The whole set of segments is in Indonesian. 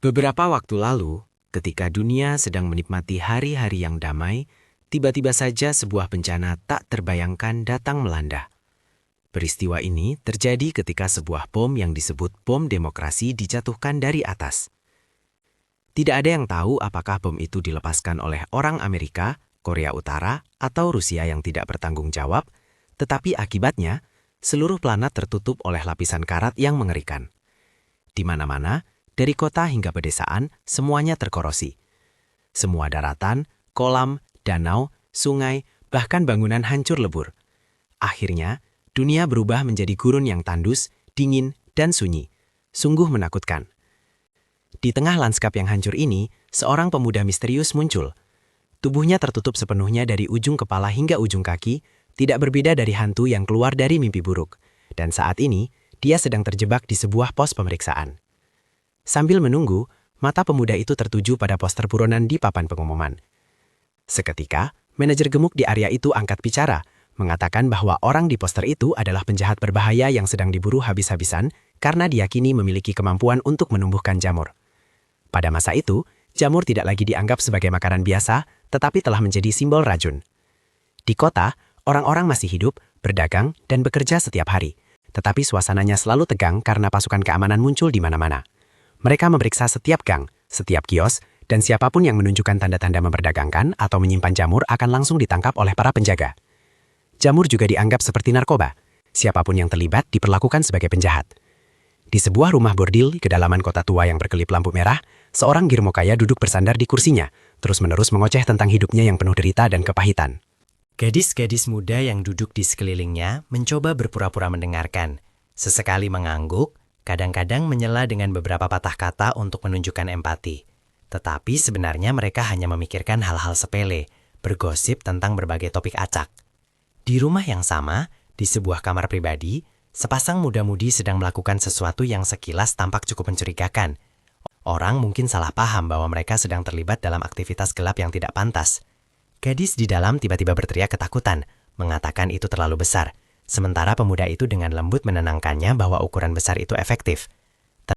Beberapa waktu lalu, ketika dunia sedang menikmati hari-hari yang damai, tiba-tiba saja sebuah bencana tak terbayangkan datang melanda. Peristiwa ini terjadi ketika sebuah bom yang disebut bom demokrasi dijatuhkan dari atas. Tidak ada yang tahu apakah bom itu dilepaskan oleh orang Amerika, Korea Utara, atau Rusia yang tidak bertanggung jawab, tetapi akibatnya, seluruh planet tertutup oleh lapisan karat yang mengerikan. Di mana-mana, dari kota hingga pedesaan, semuanya terkorosi. Semua daratan, kolam, danau, sungai, bahkan bangunan hancur lebur. Akhirnya, dunia berubah menjadi gurun yang tandus, dingin, dan sunyi. Sungguh menakutkan. Di tengah lanskap yang hancur ini, seorang pemuda misterius muncul. Tubuhnya tertutup sepenuhnya dari ujung kepala hingga ujung kaki, tidak berbeda dari hantu yang keluar dari mimpi buruk. Dan saat ini, dia sedang terjebak di sebuah pos pemeriksaan. Sambil menunggu, mata pemuda itu tertuju pada poster buronan di papan pengumuman. Seketika, manajer gemuk di area itu angkat bicara, mengatakan bahwa orang di poster itu adalah penjahat berbahaya yang sedang diburu habis-habisan karena diyakini memiliki kemampuan untuk menumbuhkan jamur. Pada masa itu, jamur tidak lagi dianggap sebagai makanan biasa, tetapi telah menjadi simbol racun. Di kota, orang-orang masih hidup, berdagang, dan bekerja setiap hari. Tetapi suasananya selalu tegang karena pasukan keamanan muncul di mana-mana. Mereka memeriksa setiap gang, setiap kios, dan siapapun yang menunjukkan tanda-tanda memperdagangkan atau menyimpan jamur akan langsung ditangkap oleh para penjaga. Jamur juga dianggap seperti narkoba. Siapapun yang terlibat diperlakukan sebagai penjahat. Di sebuah rumah bordil di kedalaman kota tua yang berkelip lampu merah, seorang girmo kaya duduk bersandar di kursinya, terus-menerus mengoceh tentang hidupnya yang penuh derita dan kepahitan. Gadis-gadis muda yang duduk di sekelilingnya mencoba berpura-pura mendengarkan. Sesekali mengangguk, kadang-kadang menyela dengan beberapa patah kata untuk menunjukkan empati. Tetapi sebenarnya mereka hanya memikirkan hal-hal sepele, bergosip tentang berbagai topik acak. Di rumah yang sama, di sebuah kamar pribadi, sepasang muda-mudi sedang melakukan sesuatu yang sekilas tampak cukup mencurigakan. Orang mungkin salah paham bahwa mereka sedang terlibat dalam aktivitas gelap yang tidak pantas. Gadis di dalam tiba-tiba berteriak ketakutan, mengatakan itu terlalu besar. Sementara pemuda itu dengan lembut menenangkannya bahwa ukuran besar itu efektif.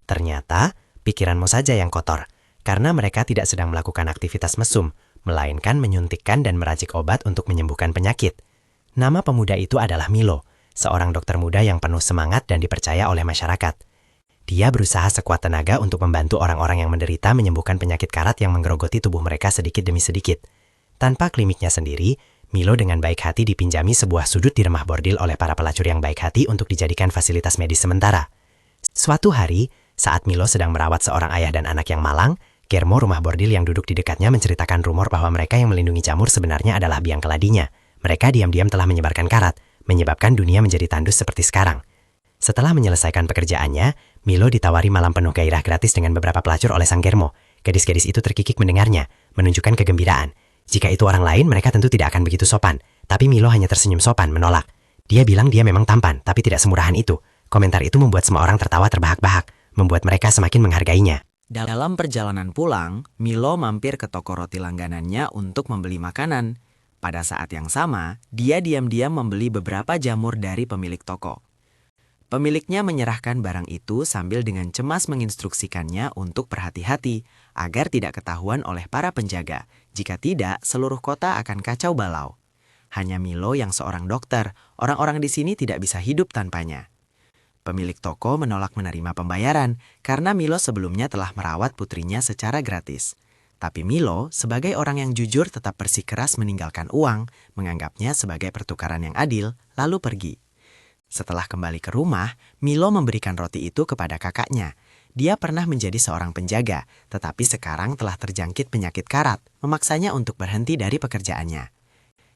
Ternyata, pikiranmu saja yang kotor, karena mereka tidak sedang melakukan aktivitas mesum, melainkan menyuntikkan dan meracik obat untuk menyembuhkan penyakit. Nama pemuda itu adalah Milo, seorang dokter muda yang penuh semangat dan dipercaya oleh masyarakat. Dia berusaha sekuat tenaga untuk membantu orang-orang yang menderita menyembuhkan penyakit karat yang menggerogoti tubuh mereka sedikit demi sedikit. Tanpa kliniknya sendiri, Milo dengan baik hati dipinjami sebuah sudut di rumah bordil oleh para pelacur yang baik hati untuk dijadikan fasilitas medis sementara. Suatu hari, saat Milo sedang merawat seorang ayah dan anak yang malang, Germo rumah bordil yang duduk di dekatnya menceritakan rumor bahwa mereka yang melindungi jamur sebenarnya adalah biang keladinya. Mereka diam-diam telah menyebarkan karat, menyebabkan dunia menjadi tandus seperti sekarang. Setelah menyelesaikan pekerjaannya, Milo ditawari malam penuh gairah gratis dengan beberapa pelacur oleh sang Germo. Gadis-gadis itu terkikik mendengarnya, menunjukkan kegembiraan. Jika itu orang lain, mereka tentu tidak akan begitu sopan. Tapi Milo hanya tersenyum sopan, menolak. Dia bilang dia memang tampan, tapi tidak semurahan itu. Komentar itu membuat semua orang tertawa terbahak-bahak, membuat mereka semakin menghargainya. Dalam perjalanan pulang, Milo mampir ke toko roti langganannya untuk membeli makanan. Pada saat yang sama, dia diam-diam membeli beberapa jamur dari pemilik toko. Pemiliknya menyerahkan barang itu sambil dengan cemas menginstruksikannya untuk berhati-hati agar tidak ketahuan oleh para penjaga. Jika tidak, seluruh kota akan kacau balau. Hanya Milo yang seorang dokter, orang-orang di sini tidak bisa hidup tanpanya. Pemilik toko menolak menerima pembayaran karena Milo sebelumnya telah merawat putrinya secara gratis. Tapi Milo, sebagai orang yang jujur tetap bersikeras meninggalkan uang, menganggapnya sebagai pertukaran yang adil, lalu pergi. Setelah kembali ke rumah, Milo memberikan roti itu kepada kakaknya. Dia pernah menjadi seorang penjaga, tetapi sekarang telah terjangkit penyakit karat, memaksanya untuk berhenti dari pekerjaannya.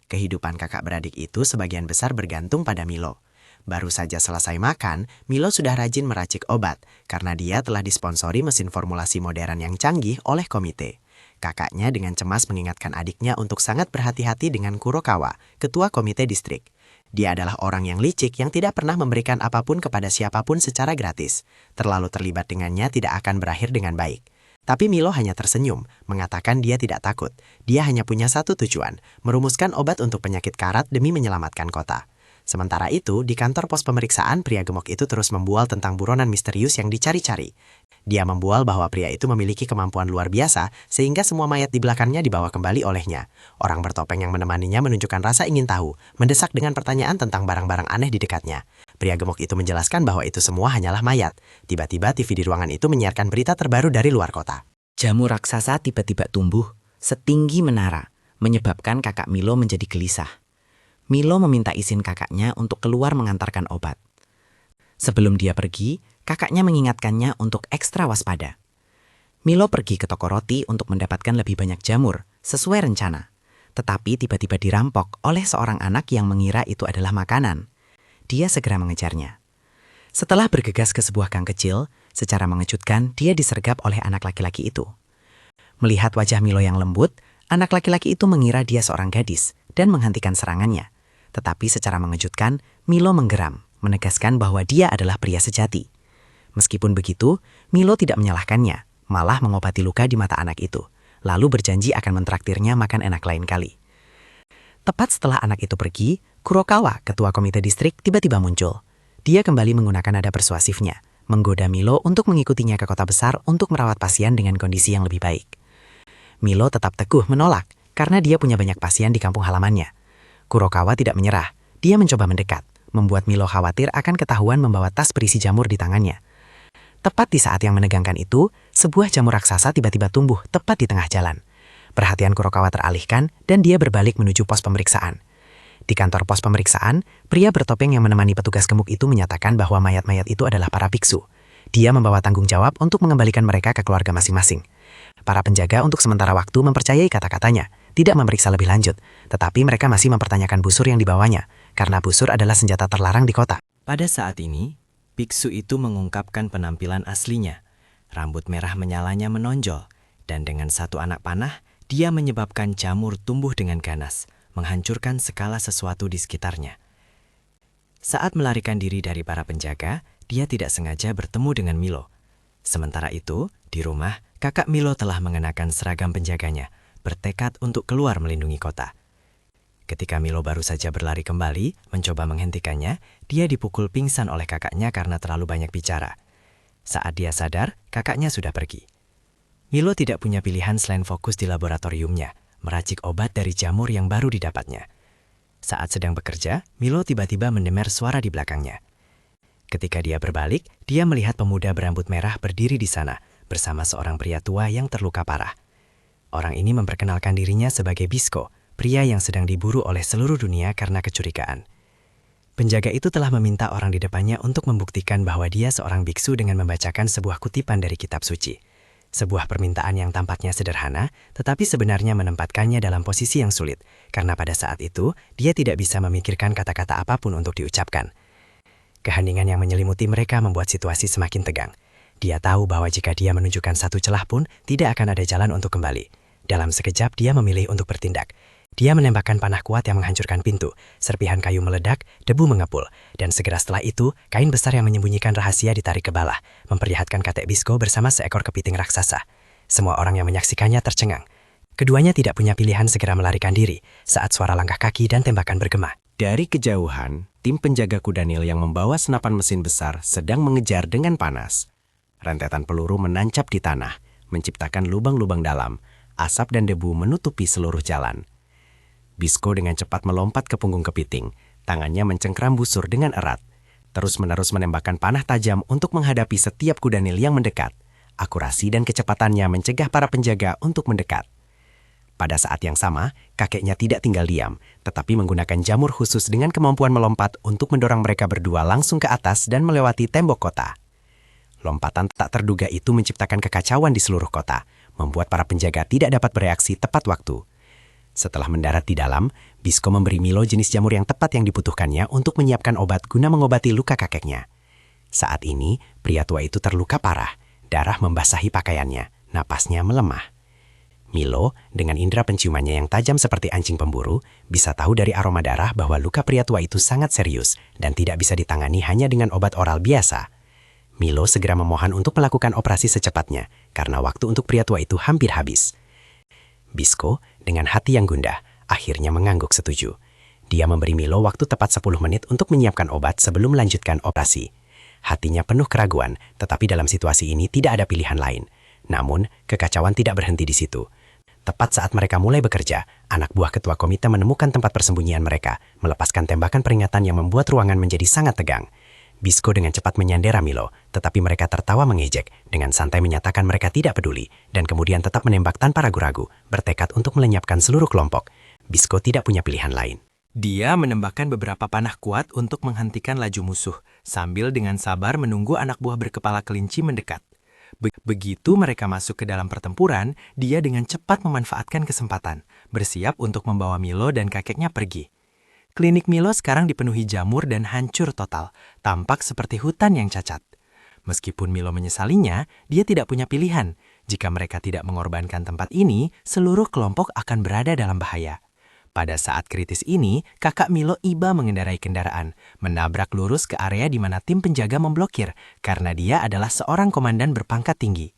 Kehidupan kakak beradik itu sebagian besar bergantung pada Milo. Baru saja selesai makan, Milo sudah rajin meracik obat, karena dia telah disponsori mesin formulasi modern yang canggih oleh komite. Kakaknya dengan cemas mengingatkan adiknya untuk sangat berhati-hati dengan Kurokawa, ketua komite distrik. Dia adalah orang yang licik yang tidak pernah memberikan apapun kepada siapapun secara gratis. Terlalu terlibat dengannya tidak akan berakhir dengan baik. Tapi Milo hanya tersenyum, mengatakan dia tidak takut. Dia hanya punya satu tujuan, merumuskan obat untuk penyakit karat demi menyelamatkan kota. Sementara itu, di kantor pos pemeriksaan, pria gemuk itu terus membual tentang buronan misterius yang dicari-cari. Dia membual bahwa pria itu memiliki kemampuan luar biasa, sehingga semua mayat di belakangnya dibawa kembali olehnya. Orang bertopeng yang menemaninya menunjukkan rasa ingin tahu, mendesak dengan pertanyaan tentang barang-barang aneh di dekatnya. Pria gemuk itu menjelaskan bahwa itu semua hanyalah mayat. Tiba-tiba TV di ruangan itu menyiarkan berita terbaru dari luar kota. Jamur raksasa tiba-tiba tumbuh setinggi menara, menyebabkan kakak Milo menjadi gelisah. Milo meminta izin kakaknya untuk keluar mengantarkan obat. Sebelum dia pergi, kakaknya mengingatkannya untuk ekstra waspada. Milo pergi ke toko roti untuk mendapatkan lebih banyak jamur, sesuai rencana. Tetapi tiba-tiba dirampok oleh seorang anak yang mengira itu adalah makanan. Dia segera mengejarnya. Setelah bergegas ke sebuah gang kecil, secara mengejutkan dia disergap oleh anak laki-laki itu. Melihat wajah Milo yang lembut, anak laki-laki itu mengira dia seorang gadis dan menghentikan serangannya. Tetapi secara mengejutkan, Milo menggeram, menegaskan bahwa dia adalah pria sejati. Meskipun begitu, Milo tidak menyalahkannya, malah mengobati luka di mata anak itu, lalu berjanji akan mentraktirnya makan enak lain kali. Tepat setelah anak itu pergi, Kurokawa, ketua komite distrik, tiba-tiba muncul. Dia kembali menggunakan nada persuasifnya, menggoda Milo untuk mengikutinya ke kota besar untuk merawat pasien dengan kondisi yang lebih baik. Milo tetap teguh menolak, karena dia punya banyak pasien di kampung halamannya. Kurokawa tidak menyerah, dia mencoba mendekat, membuat Milo khawatir akan ketahuan membawa tas berisi jamur di tangannya. Tepat di saat yang menegangkan itu, sebuah jamur raksasa tiba-tiba tumbuh tepat di tengah jalan. Perhatian Kurokawa teralihkan dan dia berbalik menuju pos pemeriksaan. Di kantor pos pemeriksaan, pria bertopeng yang menemani petugas gemuk itu menyatakan bahwa mayat-mayat itu adalah para biksu. Dia membawa tanggung jawab untuk mengembalikan mereka ke keluarga masing-masing. Para penjaga untuk sementara waktu mempercayai kata-katanya, tidak memeriksa lebih lanjut, tetapi mereka masih mempertanyakan busur yang dibawanya, karena busur adalah senjata terlarang di kota. Pada saat ini, biksu itu mengungkapkan penampilan aslinya. Rambut merah menyalanya menonjol, dan dengan satu anak panah, dia menyebabkan jamur tumbuh dengan ganas, menghancurkan segala sesuatu di sekitarnya. Saat melarikan diri dari para penjaga, dia tidak sengaja bertemu dengan Milo. Sementara itu, di rumah, kakak Milo telah mengenakan seragam penjaganya, bertekad untuk keluar melindungi kota. Ketika Milo baru saja berlari kembali, mencoba menghentikannya, dia dipukul pingsan oleh kakaknya karena terlalu banyak bicara. Saat dia sadar, kakaknya sudah pergi. Milo tidak punya pilihan selain fokus di laboratoriumnya, meracik obat dari jamur yang baru didapatnya. Saat sedang bekerja, Milo tiba-tiba mendengar suara di belakangnya. Ketika dia berbalik, dia melihat pemuda berambut merah berdiri di sana, bersama seorang pria tua yang terluka parah. Orang ini memperkenalkan dirinya sebagai Bisco, pria yang sedang diburu oleh seluruh dunia karena kecurigaan. Penjaga itu telah meminta orang di depannya untuk membuktikan bahwa dia seorang biksu dengan membacakan sebuah kutipan dari kitab suci. Sebuah permintaan yang tampaknya sederhana, tetapi sebenarnya menempatkannya dalam posisi yang sulit, karena pada saat itu, dia tidak bisa memikirkan kata-kata apapun untuk diucapkan. Keheningan yang menyelimuti mereka membuat situasi semakin tegang. Dia tahu bahwa jika dia menunjukkan satu celah pun, tidak akan ada jalan untuk kembali. Dalam sekejap, dia memilih untuk bertindak. Dia menembakkan panah kuat yang menghancurkan pintu, serpihan kayu meledak, debu mengepul, dan segera setelah itu, kain besar yang menyembunyikan rahasia ditarik ke bawah, memperlihatkan kakek Bisco bersama seekor kepiting raksasa. Semua orang yang menyaksikannya tercengang. Keduanya tidak punya pilihan segera melarikan diri saat suara langkah kaki dan tembakan bergema. Dari kejauhan, tim penjaga kudanil yang membawa senapan mesin besar sedang mengejar dengan panas. Rentetan peluru menancap di tanah, menciptakan lubang-lubang dalam, asap dan debu menutupi seluruh jalan. Bisco dengan cepat melompat ke punggung kepiting, tangannya mencengkram busur dengan erat, terus-menerus menembakkan panah tajam untuk menghadapi setiap kudanil yang mendekat. Akurasi dan kecepatannya mencegah para penjaga untuk mendekat. Pada saat yang sama, kakeknya tidak tinggal diam, tetapi menggunakan jamur khusus dengan kemampuan melompat untuk mendorong mereka berdua langsung ke atas dan melewati tembok kota. Lompatan tak terduga itu menciptakan kekacauan di seluruh kota, membuat para penjaga tidak dapat bereaksi tepat waktu. Setelah mendarat di dalam, Bisco memberi Milo jenis jamur yang tepat yang dibutuhkannya untuk menyiapkan obat guna mengobati luka kakeknya. Saat ini, pria tua itu terluka parah, darah membasahi pakaiannya, napasnya melemah. Milo, dengan indera penciumannya yang tajam seperti anjing pemburu, bisa tahu dari aroma darah bahwa luka pria tua itu sangat serius dan tidak bisa ditangani hanya dengan obat oral biasa. Milo segera memohon untuk melakukan operasi secepatnya, karena waktu untuk pria tua itu hampir habis. Bisco, dengan hati yang gundah, akhirnya mengangguk setuju. Dia memberi Milo waktu tepat 10 menit untuk menyiapkan obat sebelum melanjutkan operasi. Hatinya penuh keraguan, tetapi dalam situasi ini tidak ada pilihan lain. Namun, kekacauan tidak berhenti di situ. Tepat saat mereka mulai bekerja, anak buah ketua komite menemukan tempat persembunyian mereka, melepaskan tembakan peringatan yang membuat ruangan menjadi sangat tegang. Bisco dengan cepat menyandera Milo, tetapi mereka tertawa mengejek, dengan santai menyatakan mereka tidak peduli, dan kemudian tetap menembak tanpa ragu-ragu, bertekad untuk melenyapkan seluruh kelompok. Bisco tidak punya pilihan lain. Dia menembakkan beberapa panah kuat untuk menghentikan laju musuh, sambil dengan sabar menunggu anak buah berkepala kelinci mendekat. Begitu mereka masuk ke dalam pertempuran, dia dengan cepat memanfaatkan kesempatan, bersiap untuk membawa Milo dan kakeknya pergi. Klinik Milo sekarang dipenuhi jamur dan hancur total, tampak seperti hutan yang cacat. Meskipun Milo menyesalinya, dia tidak punya pilihan. Jika mereka tidak mengorbankan tempat ini, seluruh kelompok akan berada dalam bahaya. Pada saat kritis ini, kakak Milo iba mengendarai kendaraan, menabrak lurus ke area di mana tim penjaga memblokir, karena dia adalah seorang komandan berpangkat tinggi.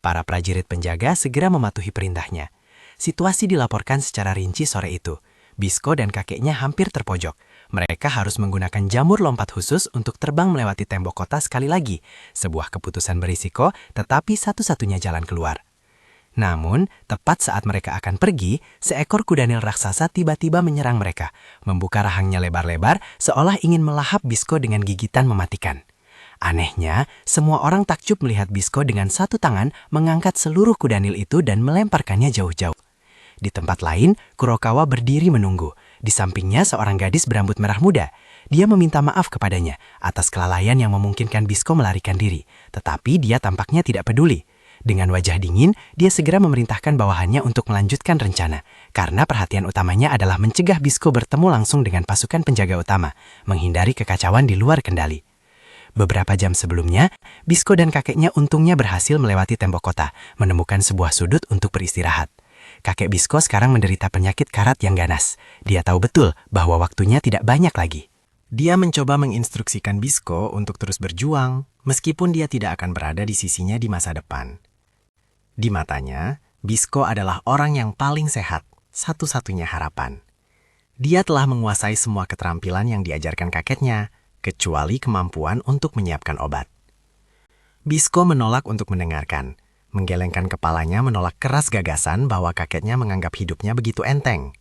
Para prajurit penjaga segera mematuhi perintahnya. Situasi dilaporkan secara rinci sore itu. Bisco dan kakeknya hampir terpojok. Mereka harus menggunakan jamur lompat khusus untuk terbang melewati tembok kota sekali lagi. Sebuah keputusan berisiko, tetapi satu-satunya jalan keluar. Namun, tepat saat mereka akan pergi, seekor kuda nil raksasa tiba-tiba menyerang mereka, membuka rahangnya lebar-lebar seolah ingin melahap Bisco dengan gigitan mematikan. Anehnya, semua orang takjub melihat Bisco dengan satu tangan mengangkat seluruh kuda nil itu dan melemparkannya jauh-jauh. Di tempat lain, Kurokawa berdiri menunggu. Di sampingnya seorang gadis berambut merah muda. Dia meminta maaf kepadanya atas kelalaian yang memungkinkan Bisco melarikan diri, tetapi dia tampaknya tidak peduli. Dengan wajah dingin, dia segera memerintahkan bawahannya untuk melanjutkan rencana, karena perhatian utamanya adalah mencegah Bisco bertemu langsung dengan pasukan penjaga utama, menghindari kekacauan di luar kendali. Beberapa jam sebelumnya, Bisco dan kakeknya untungnya berhasil melewati tembok kota, menemukan sebuah sudut untuk beristirahat. Kakek Bisco sekarang menderita penyakit karat yang ganas. Dia tahu betul bahwa waktunya tidak banyak lagi. Dia mencoba menginstruksikan Bisco untuk terus berjuang, meskipun dia tidak akan berada di sisinya di masa depan. Di matanya, Bisco adalah orang yang paling sehat, satu-satunya harapan. Dia telah menguasai semua keterampilan yang diajarkan kakeknya, kecuali kemampuan untuk menyiapkan obat. Bisco menolak untuk mendengarkan, menggelengkan kepalanya menolak keras gagasan bahwa kakeknya menganggap hidupnya begitu enteng.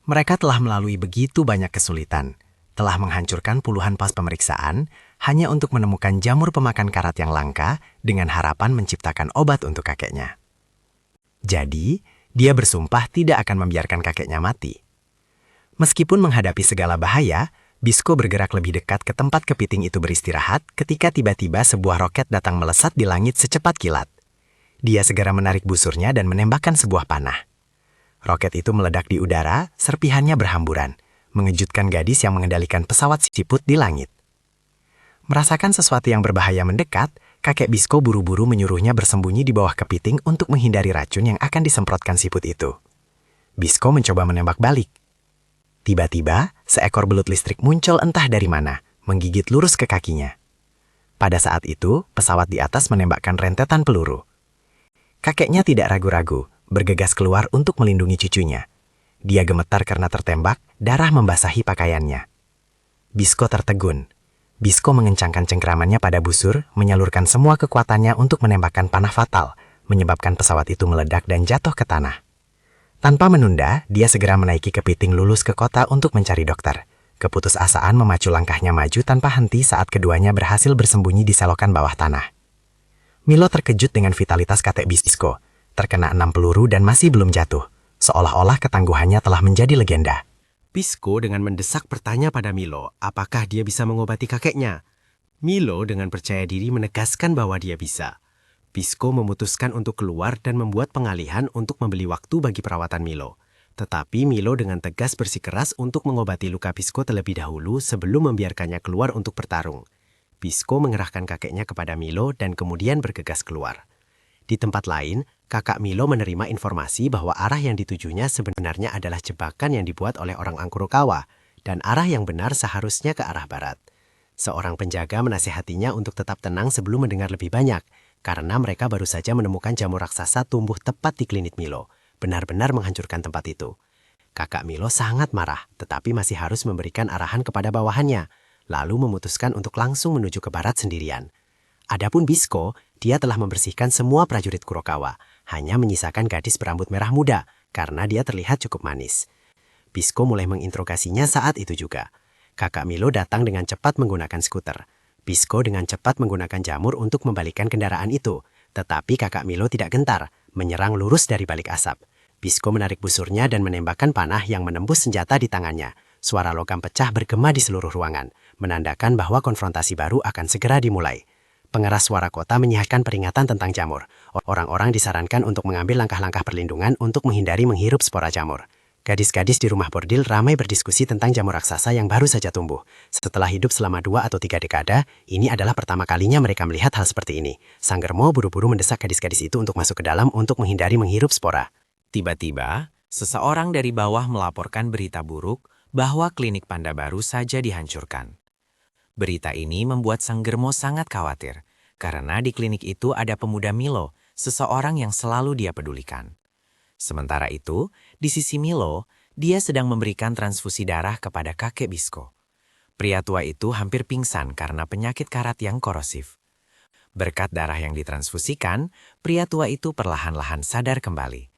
Mereka telah melalui begitu banyak kesulitan, telah menghancurkan puluhan pos pemeriksaan hanya untuk menemukan jamur pemakan karat yang langka dengan harapan menciptakan obat untuk kakeknya. Jadi, dia bersumpah tidak akan membiarkan kakeknya mati. Meskipun menghadapi segala bahaya, Bisco bergerak lebih dekat ke tempat kepiting itu beristirahat ketika tiba-tiba sebuah roket datang melesat di langit secepat kilat. Dia segera menarik busurnya dan menembakkan sebuah panah. Roket itu meledak di udara, serpihannya berhamburan, mengejutkan gadis yang mengendalikan pesawat siput di langit. Merasakan sesuatu yang berbahaya mendekat, kakek Bisco buru-buru menyuruhnya bersembunyi di bawah kepiting untuk menghindari racun yang akan disemprotkan siput itu. Bisco mencoba menembak balik. Tiba-tiba, seekor belut listrik muncul entah dari mana, menggigit lurus ke kakinya. Pada saat itu, pesawat di atas menembakkan rentetan peluru. Kakeknya tidak ragu-ragu, bergegas keluar untuk melindungi cucunya. Dia gemetar karena tertembak, darah membasahi pakaiannya. Bisco tertegun. Bisco mengencangkan cengkeramannya pada busur, menyalurkan semua kekuatannya untuk menembakkan panah fatal, menyebabkan pesawat itu meledak dan jatuh ke tanah. Tanpa menunda, dia segera menaiki kepiting lulus ke kota untuk mencari dokter. Keputusasaan memacu langkahnya maju tanpa henti saat keduanya berhasil bersembunyi di selokan bawah tanah. Milo terkejut dengan vitalitas kakek Bisco, terkena 6 peluru dan masih belum jatuh, seolah-olah ketangguhannya telah menjadi legenda. Bisco dengan mendesak bertanya pada Milo apakah dia bisa mengobati kakeknya. Milo dengan percaya diri menegaskan bahwa dia bisa. Bisco memutuskan untuk keluar dan membuat pengalihan untuk membeli waktu bagi perawatan Milo. Tetapi Milo dengan tegas bersikeras untuk mengobati luka Bisco terlebih dahulu sebelum membiarkannya keluar untuk bertarung. Bisco mengerahkan kakeknya kepada Milo dan kemudian bergegas keluar. Di tempat lain, kakak Milo menerima informasi bahwa arah yang ditujunya sebenarnya adalah jebakan yang dibuat oleh orang Kurokawa, dan arah yang benar seharusnya ke arah barat. Seorang penjaga menasihatinya untuk tetap tenang sebelum mendengar lebih banyak, karena mereka baru saja menemukan jamur raksasa tumbuh tepat di klinik Milo, benar-benar menghancurkan tempat itu. Kakak Milo sangat marah, tetapi masih harus memberikan arahan kepada bawahannya, lalu memutuskan untuk langsung menuju ke barat sendirian. Adapun Bisco, dia telah membersihkan semua prajurit Kurokawa, hanya menyisakan gadis berambut merah muda, karena dia terlihat cukup manis. Bisco mulai menginterogasinya saat itu juga. Kakak Milo datang dengan cepat menggunakan skuter. Bisco dengan cepat menggunakan jamur untuk membalikkan kendaraan itu, tetapi kakak Milo tidak gentar, menyerang lurus dari balik asap. Bisco menarik busurnya dan menembakkan panah yang menembus senjata di tangannya. Suara logam pecah bergema di seluruh ruangan, menandakan bahwa konfrontasi baru akan segera dimulai. Pengeras suara kota menyiarkan peringatan tentang jamur. Orang-orang disarankan untuk mengambil langkah-langkah perlindungan untuk menghindari menghirup spora jamur. Gadis-gadis di rumah bordil ramai berdiskusi tentang jamur raksasa yang baru saja tumbuh. Setelah hidup selama 2 atau 3 dekada, ini adalah pertama kalinya mereka melihat hal seperti ini. Sang Germo buru-buru mendesak gadis-gadis itu untuk masuk ke dalam untuk menghindari menghirup spora. Tiba-tiba, seseorang dari bawah melaporkan berita buruk bahwa klinik panda baru saja dihancurkan. Berita ini membuat Sang Germo sangat khawatir, karena di klinik itu ada pemuda Milo, seseorang yang selalu dia pedulikan. Sementara itu, di sisi Milo, dia sedang memberikan transfusi darah kepada kakek Bisco. Pria tua itu hampir pingsan karena penyakit karat yang korosif. Berkat darah yang ditransfusikan, pria tua itu perlahan-lahan sadar kembali.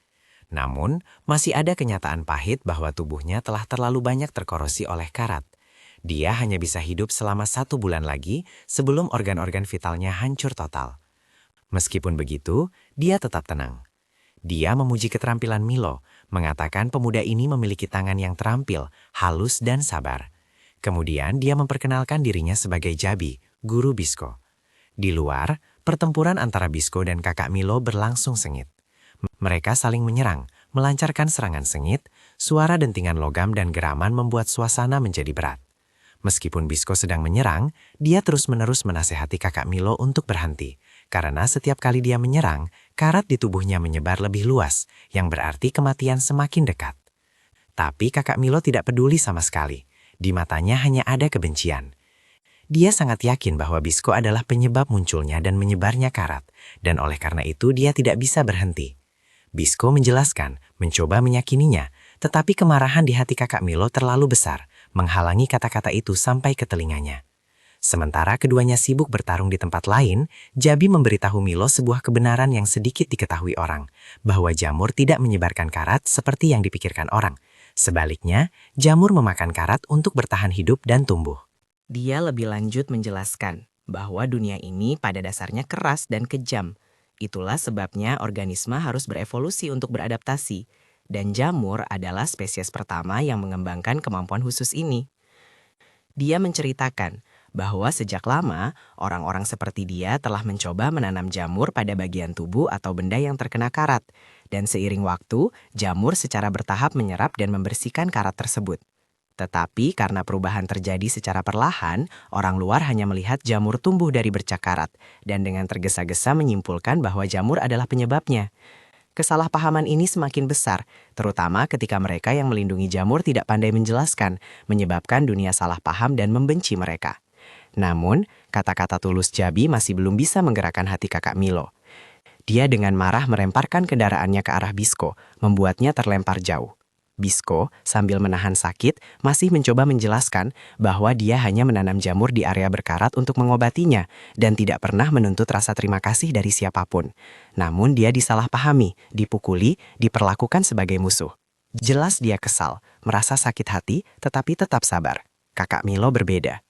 Namun, masih ada kenyataan pahit bahwa tubuhnya telah terlalu banyak terkorosi oleh karat. Dia hanya bisa hidup selama 1 bulan lagi sebelum organ-organ vitalnya hancur total. Meskipun begitu, dia tetap tenang. Dia memuji keterampilan Milo, mengatakan pemuda ini memiliki tangan yang terampil, halus dan sabar. Kemudian dia memperkenalkan dirinya sebagai Jabi, guru Bisco. Di luar, pertempuran antara Bisco dan kakak Milo berlangsung sengit. Mereka saling menyerang, melancarkan serangan sengit, suara dentingan logam dan geraman membuat suasana menjadi berat. Meskipun Bisco sedang menyerang, dia terus-menerus menasehati kakak Milo untuk berhenti, karena setiap kali dia menyerang, karat di tubuhnya menyebar lebih luas, yang berarti kematian semakin dekat. Tapi kakak Milo tidak peduli sama sekali, di matanya hanya ada kebencian. Dia sangat yakin bahwa Bisco adalah penyebab munculnya dan menyebarnya karat, dan oleh karena itu dia tidak bisa berhenti. Bisco menjelaskan, mencoba meyakininya, tetapi kemarahan di hati kakak Milo terlalu besar, menghalangi kata-kata itu sampai ke telinganya. Sementara keduanya sibuk bertarung di tempat lain, Jabi memberitahu Milo sebuah kebenaran yang sedikit diketahui orang, bahwa jamur tidak menyebarkan karat seperti yang dipikirkan orang. Sebaliknya, jamur memakan karat untuk bertahan hidup dan tumbuh. Dia lebih lanjut menjelaskan bahwa dunia ini pada dasarnya keras dan kejam. Itulah sebabnya organisme harus berevolusi untuk beradaptasi, dan jamur adalah spesies pertama yang mengembangkan kemampuan khusus ini. Dia menceritakan bahwa sejak lama, orang-orang seperti dia telah mencoba menanam jamur pada bagian tubuh atau benda yang terkena karat, dan seiring waktu, jamur secara bertahap menyerap dan membersihkan karat tersebut. Tetapi karena perubahan terjadi secara perlahan, orang luar hanya melihat jamur tumbuh dari bercak karat, dan dengan tergesa-gesa menyimpulkan bahwa jamur adalah penyebabnya. Kesalahpahaman ini semakin besar, terutama ketika mereka yang melindungi jamur tidak pandai menjelaskan, menyebabkan dunia salah paham dan membenci mereka. Namun, kata-kata tulus Jabi masih belum bisa menggerakkan hati kakak Milo. Dia dengan marah meremparkan kendaraannya ke arah Bisco, membuatnya terlempar jauh. Bisco, sambil menahan sakit, masih mencoba menjelaskan bahwa dia hanya menanam jamur di area berkarat untuk mengobatinya dan tidak pernah menuntut rasa terima kasih dari siapapun. Namun dia disalahpahami, dipukuli, diperlakukan sebagai musuh. Jelas dia kesal, merasa sakit hati, tetapi tetap sabar. Kakak Milo berbeda.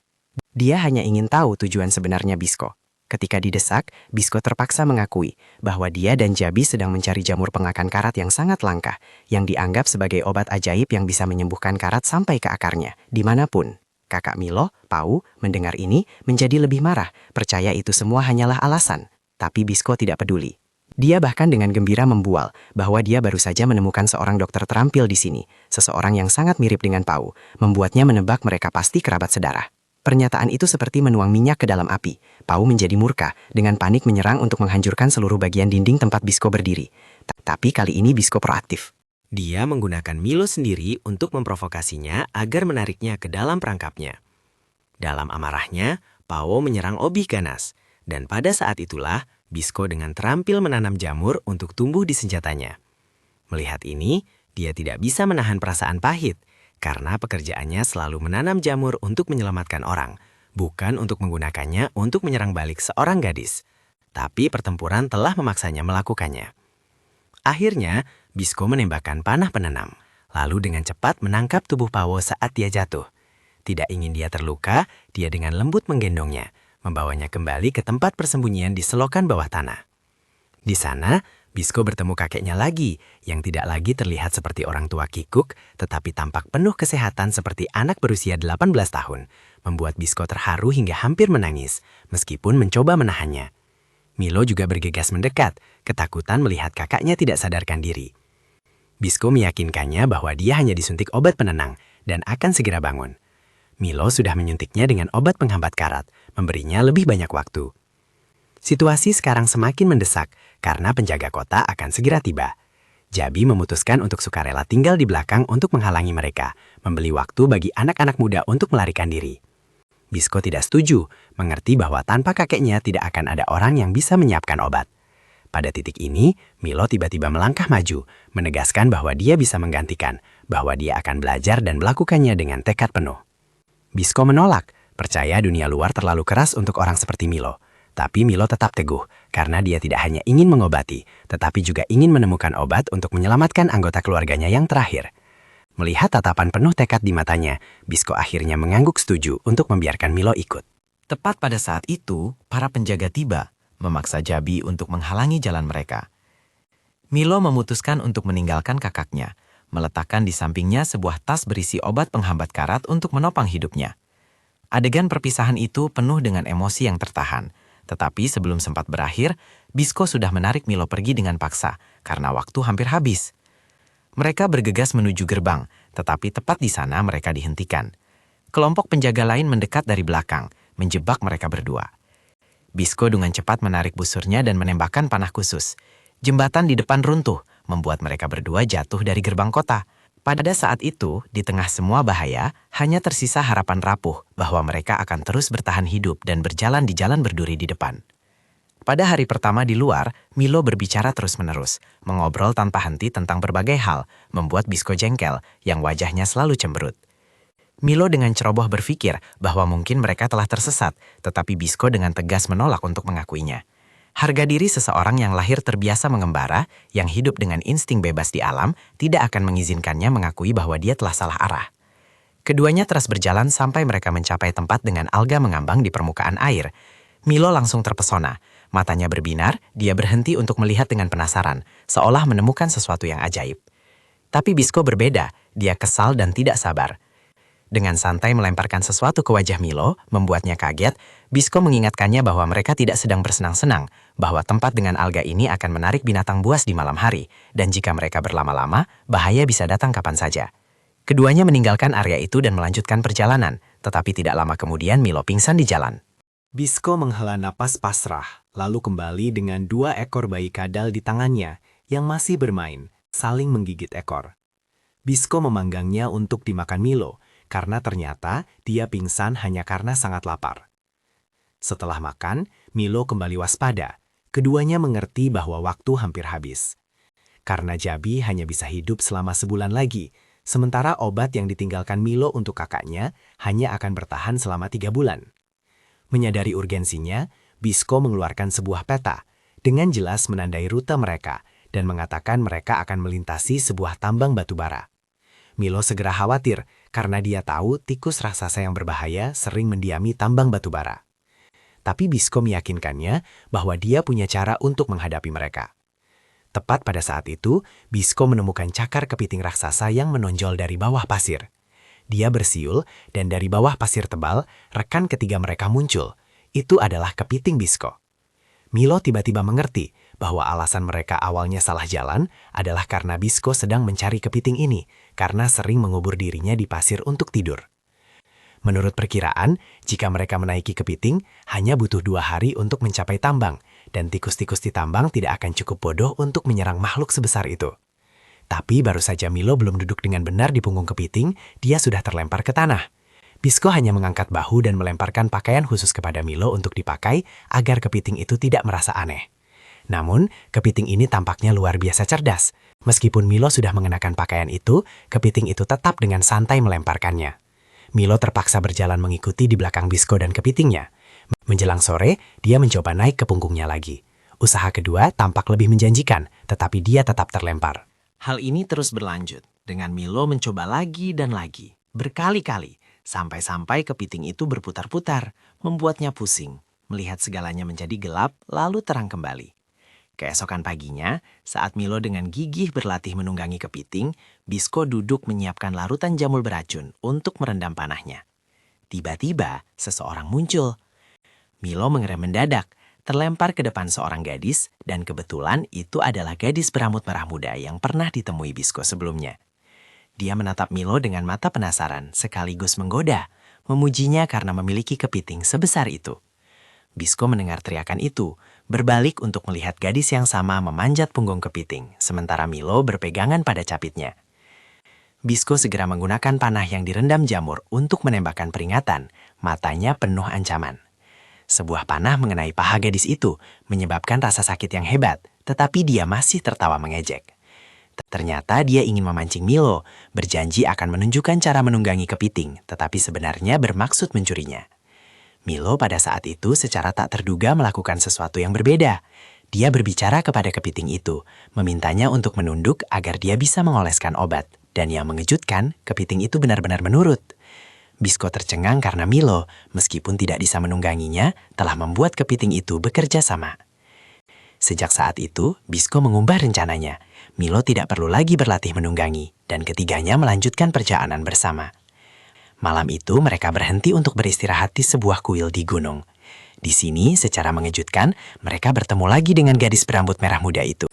Dia hanya ingin tahu tujuan sebenarnya Bisco. Ketika didesak, Bisco terpaksa mengakui bahwa dia dan Jabi sedang mencari jamur pengakan karat yang sangat langka, yang dianggap sebagai obat ajaib yang bisa menyembuhkan karat sampai ke akarnya, dimanapun. Kakak Milo, Pau, mendengar ini menjadi lebih marah, percaya itu semua hanyalah alasan. Tapi Bisco tidak peduli. Dia bahkan dengan gembira membual bahwa dia baru saja menemukan seorang dokter terampil di sini, seseorang yang sangat mirip dengan Pau, membuatnya menebak mereka pasti kerabat sedarah. Pernyataan itu seperti menuang minyak ke dalam api. Pau menjadi murka, dengan panik menyerang untuk menghancurkan seluruh bagian dinding tempat Bisco berdiri. Tapi kali ini Bisco proaktif. Dia menggunakan Milo sendiri untuk memprovokasinya agar menariknya ke dalam perangkapnya. Dalam amarahnya, Pau menyerang Obi ganas, dan pada saat itulah Bisco dengan terampil menanam jamur untuk tumbuh di senjatanya. Melihat ini, Dia tidak bisa menahan perasaan pahit karena pekerjaannya selalu menanam jamur untuk menyelamatkan orang, bukan untuk menggunakannya untuk menyerang balik seorang gadis. Tapi pertempuran telah memaksanya melakukannya. Akhirnya, Bisco menembakkan panah penenam, lalu dengan cepat menangkap tubuh Pawo saat dia jatuh. Tidak ingin dia terluka, dia dengan lembut menggendongnya, membawanya kembali ke tempat persembunyian di selokan bawah tanah. Di sana, Bisco bertemu kakeknya lagi, yang tidak lagi terlihat seperti orang tua kikuk, tetapi tampak penuh kesehatan seperti anak berusia 18 tahun, membuat Bisco terharu hingga hampir menangis, meskipun mencoba menahannya. Milo juga bergegas mendekat, ketakutan melihat kakaknya tidak sadarkan diri. Bisco meyakinkannya bahwa dia hanya disuntik obat penenang dan akan segera bangun. Milo sudah menyuntiknya dengan obat penghambat karat, memberinya lebih banyak waktu. Situasi sekarang semakin mendesak karena penjaga kota akan segera tiba. Jabi memutuskan untuk sukarela tinggal di belakang untuk menghalangi mereka, membeli waktu bagi anak-anak muda untuk melarikan diri. Bisco tidak setuju, mengerti bahwa tanpa kakeknya tidak akan ada orang yang bisa menyiapkan obat. Pada titik ini, Milo tiba-tiba melangkah maju, menegaskan bahwa dia bisa menggantikan, bahwa dia akan belajar dan melakukannya dengan tekad penuh. Bisco menolak, percaya dunia luar terlalu keras untuk orang seperti Milo. Tapi Milo tetap teguh, karena dia tidak hanya ingin mengobati, tetapi juga ingin menemukan obat untuk menyelamatkan anggota keluarganya yang terakhir. Melihat tatapan penuh tekad di matanya, Bisco akhirnya mengangguk setuju untuk membiarkan Milo ikut. Tepat pada saat itu, para penjaga tiba, memaksa Jabi untuk menghalangi jalan mereka. Milo memutuskan untuk meninggalkan kakaknya, meletakkan di sampingnya sebuah tas berisi obat penghambat karat untuk menopang hidupnya. Adegan perpisahan itu penuh dengan emosi yang tertahan, tetapi sebelum sempat berakhir, Bisco sudah menarik Milo pergi dengan paksa karena waktu hampir habis. Mereka bergegas menuju gerbang, tetapi tepat di sana mereka dihentikan. Kelompok penjaga lain mendekat dari belakang, menjebak mereka berdua. Bisco dengan cepat menarik busurnya dan menembakkan panah khusus. Jembatan di depan runtuh, membuat mereka berdua jatuh dari gerbang kota. Pada saat itu, di tengah semua bahaya, hanya tersisa harapan rapuh bahwa mereka akan terus bertahan hidup dan berjalan di jalan berduri di depan. Pada hari pertama di luar, Milo berbicara terus-menerus, mengobrol tanpa henti tentang berbagai hal, membuat Bisco jengkel yang wajahnya selalu cemberut. Milo dengan ceroboh berpikir bahwa mungkin mereka telah tersesat, tetapi Bisco dengan tegas menolak untuk mengakuinya. Harga diri seseorang yang lahir terbiasa mengembara, yang hidup dengan insting bebas di alam, tidak akan mengizinkannya mengakui bahwa dia telah salah arah. Keduanya terus berjalan sampai mereka mencapai tempat dengan alga mengambang di permukaan air. Milo langsung terpesona. Matanya berbinar, dia berhenti untuk melihat dengan penasaran, seolah menemukan sesuatu yang ajaib. Tapi Bisco berbeda, dia kesal dan tidak sabar. Dengan santai melemparkan sesuatu ke wajah Milo, membuatnya kaget, Bisco mengingatkannya bahwa mereka tidak sedang bersenang-senang, bahwa tempat dengan alga ini akan menarik binatang buas di malam hari, dan jika mereka berlama-lama, bahaya bisa datang kapan saja. Keduanya meninggalkan area itu dan melanjutkan perjalanan, tetapi tidak lama kemudian Milo pingsan di jalan. Bisco menghela napas pasrah, lalu kembali dengan 2 ekor bayi kadal di tangannya yang masih bermain, saling menggigit ekor. Bisco memanggangnya untuk dimakan Milo, karena ternyata dia pingsan hanya karena sangat lapar. Setelah makan, Milo kembali waspada. Keduanya mengerti bahwa waktu hampir habis. Karena Jabi hanya bisa hidup selama sebulan lagi, sementara obat yang ditinggalkan Milo untuk kakaknya hanya akan bertahan selama 3 bulan. Menyadari urgensinya, Bisco mengeluarkan sebuah peta, dengan jelas menandai rute mereka, dan mengatakan mereka akan melintasi sebuah tambang batu bara. Milo segera khawatir, karena dia tahu tikus raksasa yang berbahaya sering mendiami tambang batu bara. Tapi Bisco meyakinkannya bahwa dia punya cara untuk menghadapi mereka. Tepat pada saat itu, Bisco menemukan cakar kepiting raksasa yang menonjol dari bawah pasir. Dia bersiul, dan dari bawah pasir tebal, rekan ketiga mereka muncul. Itu adalah kepiting Bisco. Milo tiba-tiba mengerti bahwa alasan mereka awalnya salah jalan adalah karena Bisco sedang mencari kepiting ini, karena sering mengubur dirinya di pasir untuk tidur. Menurut perkiraan, jika mereka menaiki kepiting, hanya butuh 2 hari untuk mencapai tambang, dan tikus-tikus di tambang tidak akan cukup bodoh untuk menyerang makhluk sebesar itu. Tapi baru saja Milo belum duduk dengan benar di punggung kepiting, dia sudah terlempar ke tanah. Bisco hanya mengangkat bahu dan melemparkan pakaian khusus kepada Milo untuk dipakai agar kepiting itu tidak merasa aneh. Namun, kepiting ini tampaknya luar biasa cerdas. Meskipun Milo sudah mengenakan pakaian itu, kepiting itu tetap dengan santai melemparkannya. Milo terpaksa berjalan mengikuti di belakang Bisco dan kepitingnya. Menjelang sore, dia mencoba naik ke punggungnya lagi. Usaha kedua tampak lebih menjanjikan, tetapi dia tetap terlempar. Hal ini terus berlanjut, dengan Milo mencoba lagi dan lagi, berkali-kali, sampai-sampai kepiting itu berputar-putar, membuatnya pusing, melihat segalanya menjadi gelap lalu terang kembali. Keesokan paginya, saat Milo dengan gigih berlatih menunggangi kepiting, Bisco duduk menyiapkan larutan jamur beracun untuk merendam panahnya. Tiba-tiba, seseorang muncul. Milo mengerem mendadak, terlempar ke depan seorang gadis, dan kebetulan itu adalah gadis berambut merah muda yang pernah ditemui Bisco sebelumnya. Dia menatap Milo dengan mata penasaran sekaligus menggoda, memujinya karena memiliki kepiting sebesar itu. Bisco mendengar teriakan itu, berbalik untuk melihat gadis yang sama memanjat punggung kepiting, sementara Milo berpegangan pada capitnya. Bisco segera menggunakan panah yang direndam jamur untuk menembakkan peringatan, matanya penuh ancaman. Sebuah panah mengenai paha gadis itu, menyebabkan rasa sakit yang hebat, tetapi dia masih tertawa mengejek. Ternyata dia ingin memancing Milo, berjanji akan menunjukkan cara menunggangi kepiting, tetapi sebenarnya bermaksud mencurinya. Milo pada saat itu secara tak terduga melakukan sesuatu yang berbeda. Dia berbicara kepada kepiting itu, memintanya untuk menunduk agar dia bisa mengoleskan obat. Dan yang mengejutkan, kepiting itu benar-benar menurut. Bisco tercengang karena Milo, meskipun tidak bisa menungganginya, telah membuat kepiting itu bekerja sama. Sejak saat itu, Bisco mengubah rencananya. Milo tidak perlu lagi berlatih menunggangi, dan ketiganya melanjutkan perjalanan bersama. Malam itu mereka berhenti untuk beristirahat di sebuah kuil di gunung. Di sini, secara mengejutkan, mereka bertemu lagi dengan gadis berambut merah muda itu.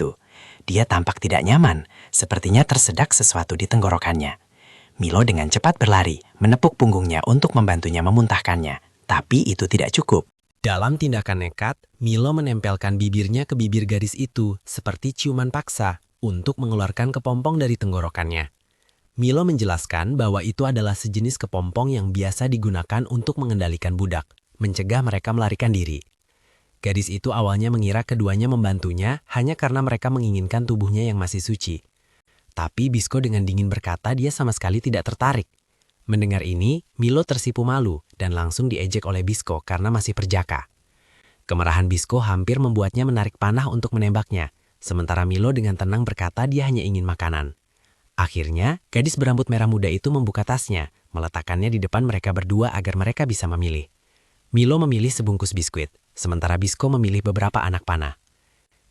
Dia tampak tidak nyaman, sepertinya tersedak sesuatu di tenggorokannya. Milo dengan cepat berlari, menepuk punggungnya untuk membantunya memuntahkannya. Tapi itu tidak cukup. Dalam tindakan nekat, Milo menempelkan bibirnya ke bibir gadis itu seperti ciuman paksa untuk mengeluarkan kepompong dari tenggorokannya. Milo menjelaskan bahwa itu adalah sejenis kepompong yang biasa digunakan untuk mengendalikan budak, mencegah mereka melarikan diri. Gadis itu awalnya mengira keduanya membantunya hanya karena mereka menginginkan tubuhnya yang masih suci. Tapi Bisco dengan dingin berkata dia sama sekali tidak tertarik. Mendengar ini, Milo tersipu malu dan langsung diejek oleh Bisco karena masih perjaka. Kemarahan Bisco hampir membuatnya menarik panah untuk menembaknya, sementara Milo dengan tenang berkata dia hanya ingin makanan. Akhirnya, gadis berambut merah muda itu membuka tasnya, meletakkannya di depan mereka berdua agar mereka bisa memilih. Milo memilih sebungkus biskuit, sementara Bisco memilih beberapa anak panah.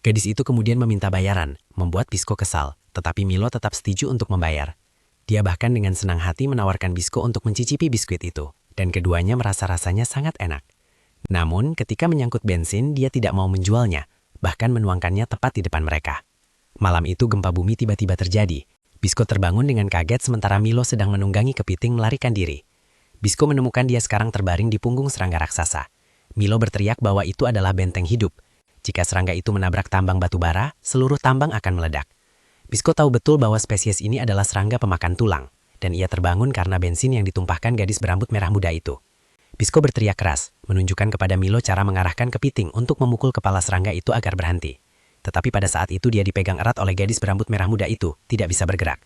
Gadis itu kemudian meminta bayaran, membuat Bisco kesal, tetapi Milo tetap setuju untuk membayar. Dia bahkan dengan senang hati menawarkan Bisco untuk mencicipi biskuit itu, dan keduanya merasa rasanya sangat enak. Namun, ketika menyangkut bensin, dia tidak mau menjualnya, bahkan menuangkannya tepat di depan mereka. Malam itu gempa bumi tiba-tiba terjadi. Bisco terbangun dengan kaget sementara Milo sedang menunggangi kepiting melarikan diri. Bisco menemukan dia sekarang terbaring di punggung serangga raksasa. Milo berteriak bahwa itu adalah benteng hidup. Jika serangga itu menabrak tambang batu bara, seluruh tambang akan meledak. Bisco tahu betul bahwa spesies ini adalah serangga pemakan tulang, dan ia terbangun karena bensin yang ditumpahkan gadis berambut merah muda itu. Bisco berteriak keras, menunjukkan kepada Milo cara mengarahkan kepiting untuk memukul kepala serangga itu agar berhenti. Tetapi pada saat itu dia dipegang erat oleh gadis berambut merah muda itu, tidak bisa bergerak.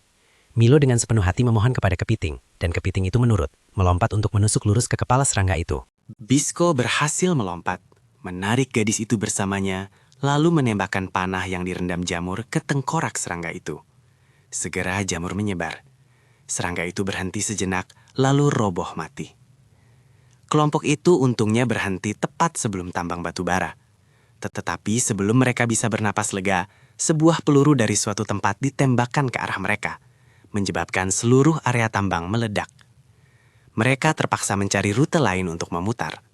Milo dengan sepenuh hati memohon kepada kepiting, dan kepiting itu menurut, melompat untuk menusuk lurus ke kepala serangga itu. Bisco berhasil melompat, menarik gadis itu bersamanya, lalu menembakkan panah yang direndam jamur ke tengkorak serangga itu. Segera jamur menyebar. Serangga itu berhenti sejenak, lalu roboh mati. Kelompok itu untungnya berhenti tepat sebelum tambang batu bara. Tetapi sebelum mereka bisa bernapas lega, sebuah peluru dari suatu tempat ditembakkan ke arah mereka, menyebabkan seluruh area tambang meledak. Mereka terpaksa mencari rute lain untuk memutar.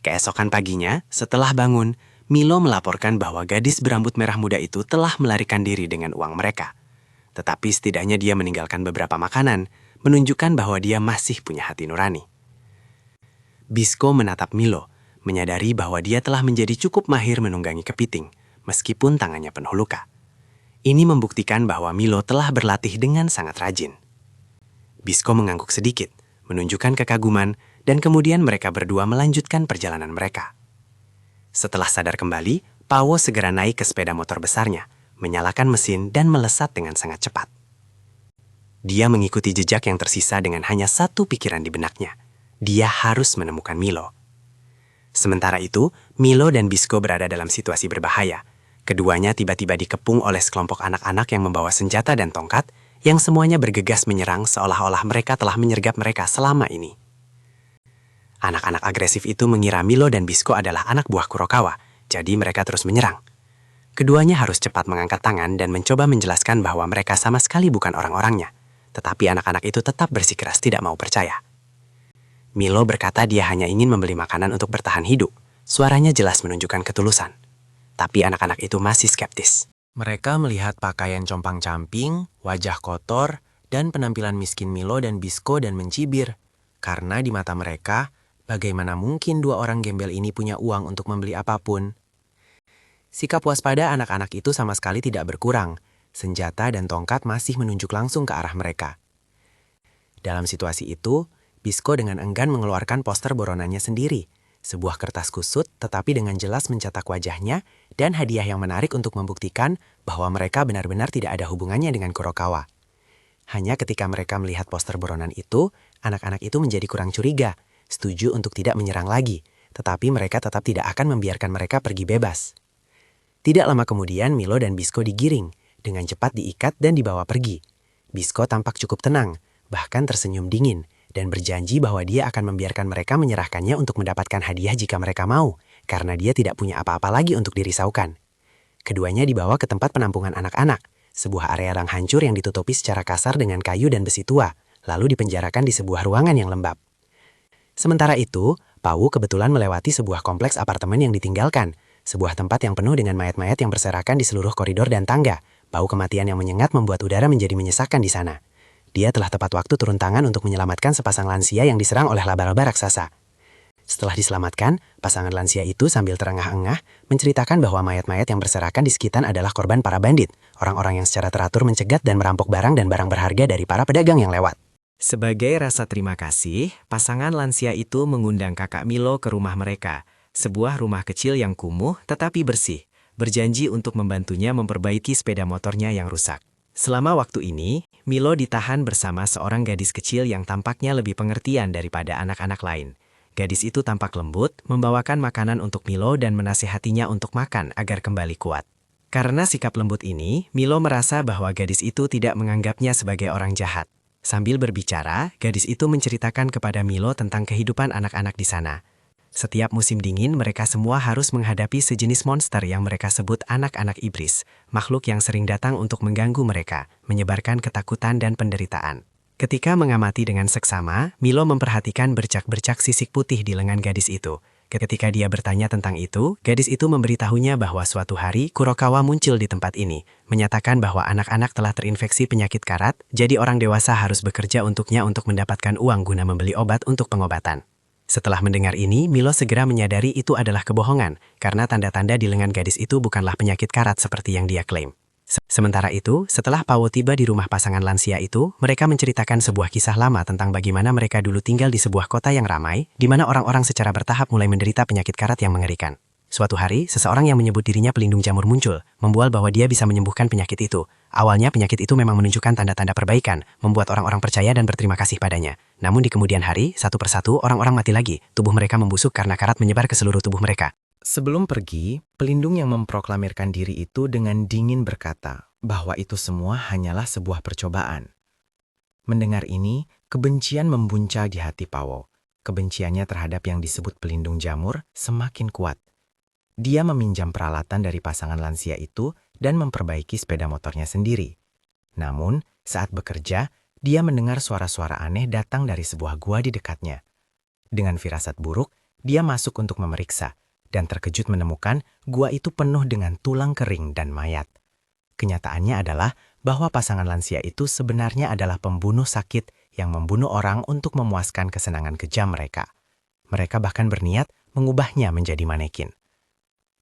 Keesokan paginya, setelah bangun, Milo melaporkan bahwa gadis berambut merah muda itu telah melarikan diri dengan uang mereka. Tetapi setidaknya dia meninggalkan beberapa makanan, menunjukkan bahwa dia masih punya hati nurani. Bisco menatap Milo, menyadari bahwa dia telah menjadi cukup mahir menunggangi kepiting, meskipun tangannya penuh luka. Ini membuktikan bahwa Milo telah berlatih dengan sangat rajin. Bisco mengangguk sedikit, menunjukkan kekaguman, dan kemudian mereka berdua melanjutkan perjalanan mereka. Setelah sadar kembali, Pawo segera naik ke sepeda motor besarnya, menyalakan mesin dan melesat dengan sangat cepat. Dia mengikuti jejak yang tersisa dengan hanya satu pikiran di benaknya. Dia harus menemukan Milo. Sementara itu, Milo dan Bisco berada dalam situasi berbahaya. Keduanya tiba-tiba dikepung oleh sekelompok anak-anak yang membawa senjata dan tongkat, yang semuanya bergegas menyerang seolah-olah mereka telah menyergap mereka selama ini. Anak-anak agresif itu mengira Milo dan Bisco adalah anak buah Kurokawa, jadi mereka terus menyerang. Keduanya harus cepat mengangkat tangan dan mencoba menjelaskan bahwa mereka sama sekali bukan orang-orangnya. Tetapi anak-anak itu tetap bersikeras tidak mau percaya. Milo berkata dia hanya ingin membeli makanan untuk bertahan hidup. Suaranya jelas menunjukkan ketulusan. Tapi anak-anak itu masih skeptis. Mereka melihat pakaian compang-camping, wajah kotor, dan penampilan miskin Milo dan Bisco dan mencibir. Karena di mata mereka, bagaimana mungkin dua orang gembel ini punya uang untuk membeli apapun? Sikap waspada anak-anak itu sama sekali tidak berkurang. Senjata dan tongkat masih menunjuk langsung ke arah mereka. Dalam situasi itu, Bisco dengan enggan mengeluarkan poster boronannya sendiri. Sebuah kertas kusut tetapi dengan jelas mencetak wajahnya dan hadiah yang menarik untuk membuktikan bahwa mereka benar-benar tidak ada hubungannya dengan Kurokawa. Hanya ketika mereka melihat poster boronan itu, anak-anak itu menjadi kurang curiga, setuju untuk tidak menyerang lagi, tetapi mereka tetap tidak akan membiarkan mereka pergi bebas. Tidak lama kemudian Milo dan Bisco digiring, dengan cepat diikat dan dibawa pergi. Bisco tampak cukup tenang, bahkan tersenyum dingin, dan berjanji bahwa dia akan membiarkan mereka menyerahkannya untuk mendapatkan hadiah jika mereka mau, karena dia tidak punya apa-apa lagi untuk dirisaukan. Keduanya dibawa ke tempat penampungan anak-anak, sebuah area yang hancur yang ditutupi secara kasar dengan kayu dan besi tua, lalu dipenjarakan di sebuah ruangan yang lembab. Sementara itu, Pawu kebetulan melewati sebuah kompleks apartemen yang ditinggalkan, sebuah tempat yang penuh dengan mayat-mayat yang berserakan di seluruh koridor dan tangga. Bau kematian yang menyengat membuat udara menjadi menyesakkan di sana. Dia telah tepat waktu turun tangan untuk menyelamatkan sepasang lansia yang diserang oleh laba-laba raksasa. Setelah diselamatkan, pasangan lansia itu sambil terengah-engah menceritakan bahwa mayat-mayat yang berserakan di sekitar adalah korban para bandit, orang-orang yang secara teratur mencegat dan merampok barang dan barang berharga dari para pedagang yang lewat. Sebagai rasa terima kasih, pasangan lansia itu mengundang kakak Milo ke rumah mereka, sebuah rumah kecil yang kumuh tetapi bersih, berjanji untuk membantunya memperbaiki sepeda motornya yang rusak. Selama waktu ini, Milo ditahan bersama seorang gadis kecil yang tampaknya lebih pengertian daripada anak-anak lain. Gadis itu tampak lembut, membawakan makanan untuk Milo dan menasihatinya untuk makan agar kembali kuat. Karena sikap lembut ini, Milo merasa bahwa gadis itu tidak menganggapnya sebagai orang jahat. Sambil berbicara, gadis itu menceritakan kepada Milo tentang kehidupan anak-anak di sana. Setiap musim dingin, mereka semua harus menghadapi sejenis monster yang mereka sebut anak-anak iblis, makhluk yang sering datang untuk mengganggu mereka, menyebarkan ketakutan dan penderitaan. Ketika mengamati dengan seksama, Milo memperhatikan bercak-bercak sisik putih di lengan gadis itu. Ketika dia bertanya tentang itu, gadis itu memberitahunya bahwa suatu hari Kurokawa muncul di tempat ini, menyatakan bahwa anak-anak telah terinfeksi penyakit karat, jadi orang dewasa harus bekerja untuknya untuk mendapatkan uang guna membeli obat untuk pengobatan. Setelah mendengar ini, Milo segera menyadari itu adalah kebohongan, karena tanda-tanda di lengan gadis itu bukanlah penyakit karat seperti yang dia klaim. Sementara itu, setelah Pawo tiba di rumah pasangan lansia itu, mereka menceritakan sebuah kisah lama tentang bagaimana mereka dulu tinggal di sebuah kota yang ramai, di mana orang-orang secara bertahap mulai menderita penyakit karat yang mengerikan. Suatu hari, seseorang yang menyebut dirinya pelindung jamur muncul, membual bahwa dia bisa menyembuhkan penyakit itu. Awalnya penyakit itu memang menunjukkan tanda-tanda perbaikan, membuat orang-orang percaya dan berterima kasih padanya. Namun di kemudian hari, satu persatu orang-orang mati lagi, tubuh mereka membusuk karena karat menyebar ke seluruh tubuh mereka. Sebelum pergi, pelindung yang memproklamirkan diri itu dengan dingin berkata bahwa itu semua hanyalah sebuah percobaan. Mendengar ini, kebencian membuncah di hati Pawo. Kebenciannya terhadap yang disebut pelindung jamur semakin kuat. Dia meminjam peralatan dari pasangan lansia itu dan memperbaiki sepeda motornya sendiri. Namun, saat bekerja, dia mendengar suara-suara aneh datang dari sebuah gua di dekatnya. Dengan firasat buruk, dia masuk untuk memeriksa, dan terkejut menemukan gua itu penuh dengan tulang kering dan mayat. Kenyataannya adalah bahwa pasangan lansia itu sebenarnya adalah pembunuh sakit yang membunuh orang untuk memuaskan kesenangan kejam mereka. Mereka bahkan berniat mengubahnya menjadi manekin.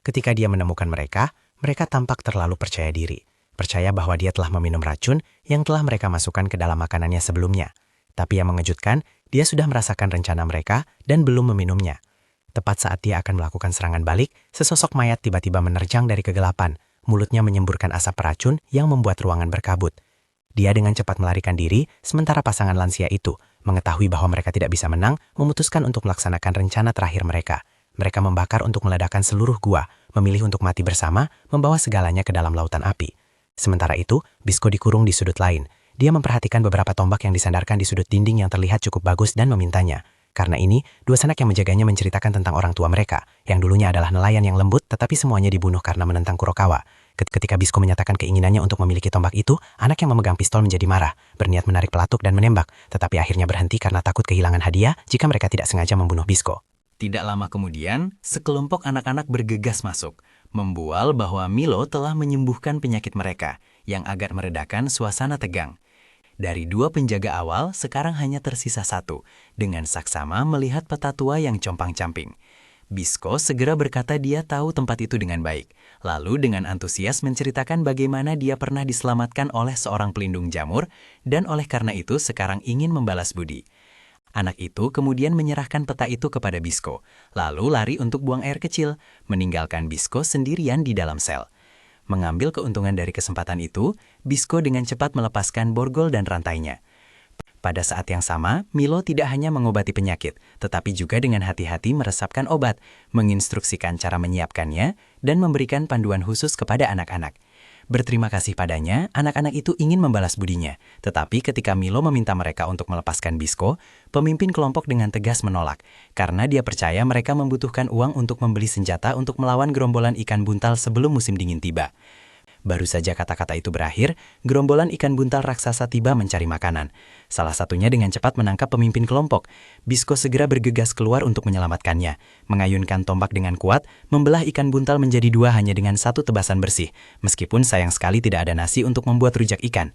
Ketika dia menemukan mereka, mereka tampak terlalu percaya diri. Percaya bahwa dia telah meminum racun yang telah mereka masukkan ke dalam makanannya sebelumnya. Tapi yang mengejutkan, dia sudah merasakan rencana mereka dan belum meminumnya. Tepat saat dia akan melakukan serangan balik, sesosok mayat tiba-tiba menerjang dari kegelapan. Mulutnya menyemburkan asap racun yang membuat ruangan berkabut. Dia dengan cepat melarikan diri, sementara pasangan lansia itu, mengetahui bahwa mereka tidak bisa menang, memutuskan untuk melaksanakan rencana terakhir mereka. Mereka membakar untuk meledakkan seluruh gua, memilih untuk mati bersama, membawa segalanya ke dalam lautan api. Sementara itu, Bisco dikurung di sudut lain. Dia memperhatikan beberapa tombak yang disandarkan di sudut dinding yang terlihat cukup bagus dan memintanya. Karena ini, dua sanak yang menjaganya menceritakan tentang orang tua mereka, yang dulunya adalah nelayan yang lembut tetapi semuanya dibunuh karena menentang Kurokawa. Ketika Bisco menyatakan keinginannya untuk memiliki tombak itu, anak yang memegang pistol menjadi marah, berniat menarik pelatuk dan menembak, tetapi akhirnya berhenti karena takut kehilangan hadiah jika mereka tidak sengaja membunuh Bisco. Tidak lama kemudian, sekelompok anak-anak bergegas masuk, membual bahwa Milo telah menyembuhkan penyakit mereka, yang agak meredakan suasana tegang. Dari 2 penjaga awal, sekarang hanya tersisa 1, dengan saksama melihat peta tua yang compang-camping. Bisco segera berkata dia tahu tempat itu dengan baik, lalu dengan antusias menceritakan bagaimana dia pernah diselamatkan oleh seorang pelindung jamur, dan oleh karena itu sekarang ingin membalas budi. Anak itu kemudian menyerahkan peta itu kepada Bisco, lalu lari untuk buang air kecil, meninggalkan Bisco sendirian di dalam sel. Mengambil keuntungan dari kesempatan itu, Bisco dengan cepat melepaskan borgol dan rantainya. Pada saat yang sama, Milo tidak hanya mengobati penyakit, tetapi juga dengan hati-hati meresapkan obat, menginstruksikan cara menyiapkannya, dan memberikan panduan khusus kepada anak-anak. Berterima kasih padanya, anak-anak itu ingin membalas budinya. Tetapi ketika Milo meminta mereka untuk melepaskan Bisco, pemimpin kelompok dengan tegas menolak, karena dia percaya mereka membutuhkan uang untuk membeli senjata untuk melawan gerombolan ikan buntal sebelum musim dingin tiba. Baru saja kata-kata itu berakhir, gerombolan ikan buntal raksasa tiba mencari makanan. Salah satunya dengan cepat menangkap pemimpin kelompok. Bisco segera bergegas keluar untuk menyelamatkannya. Mengayunkan tombak dengan kuat, membelah ikan buntal menjadi 2 hanya dengan 1 tebasan bersih, meskipun sayang sekali tidak ada nasi untuk membuat rujak ikan.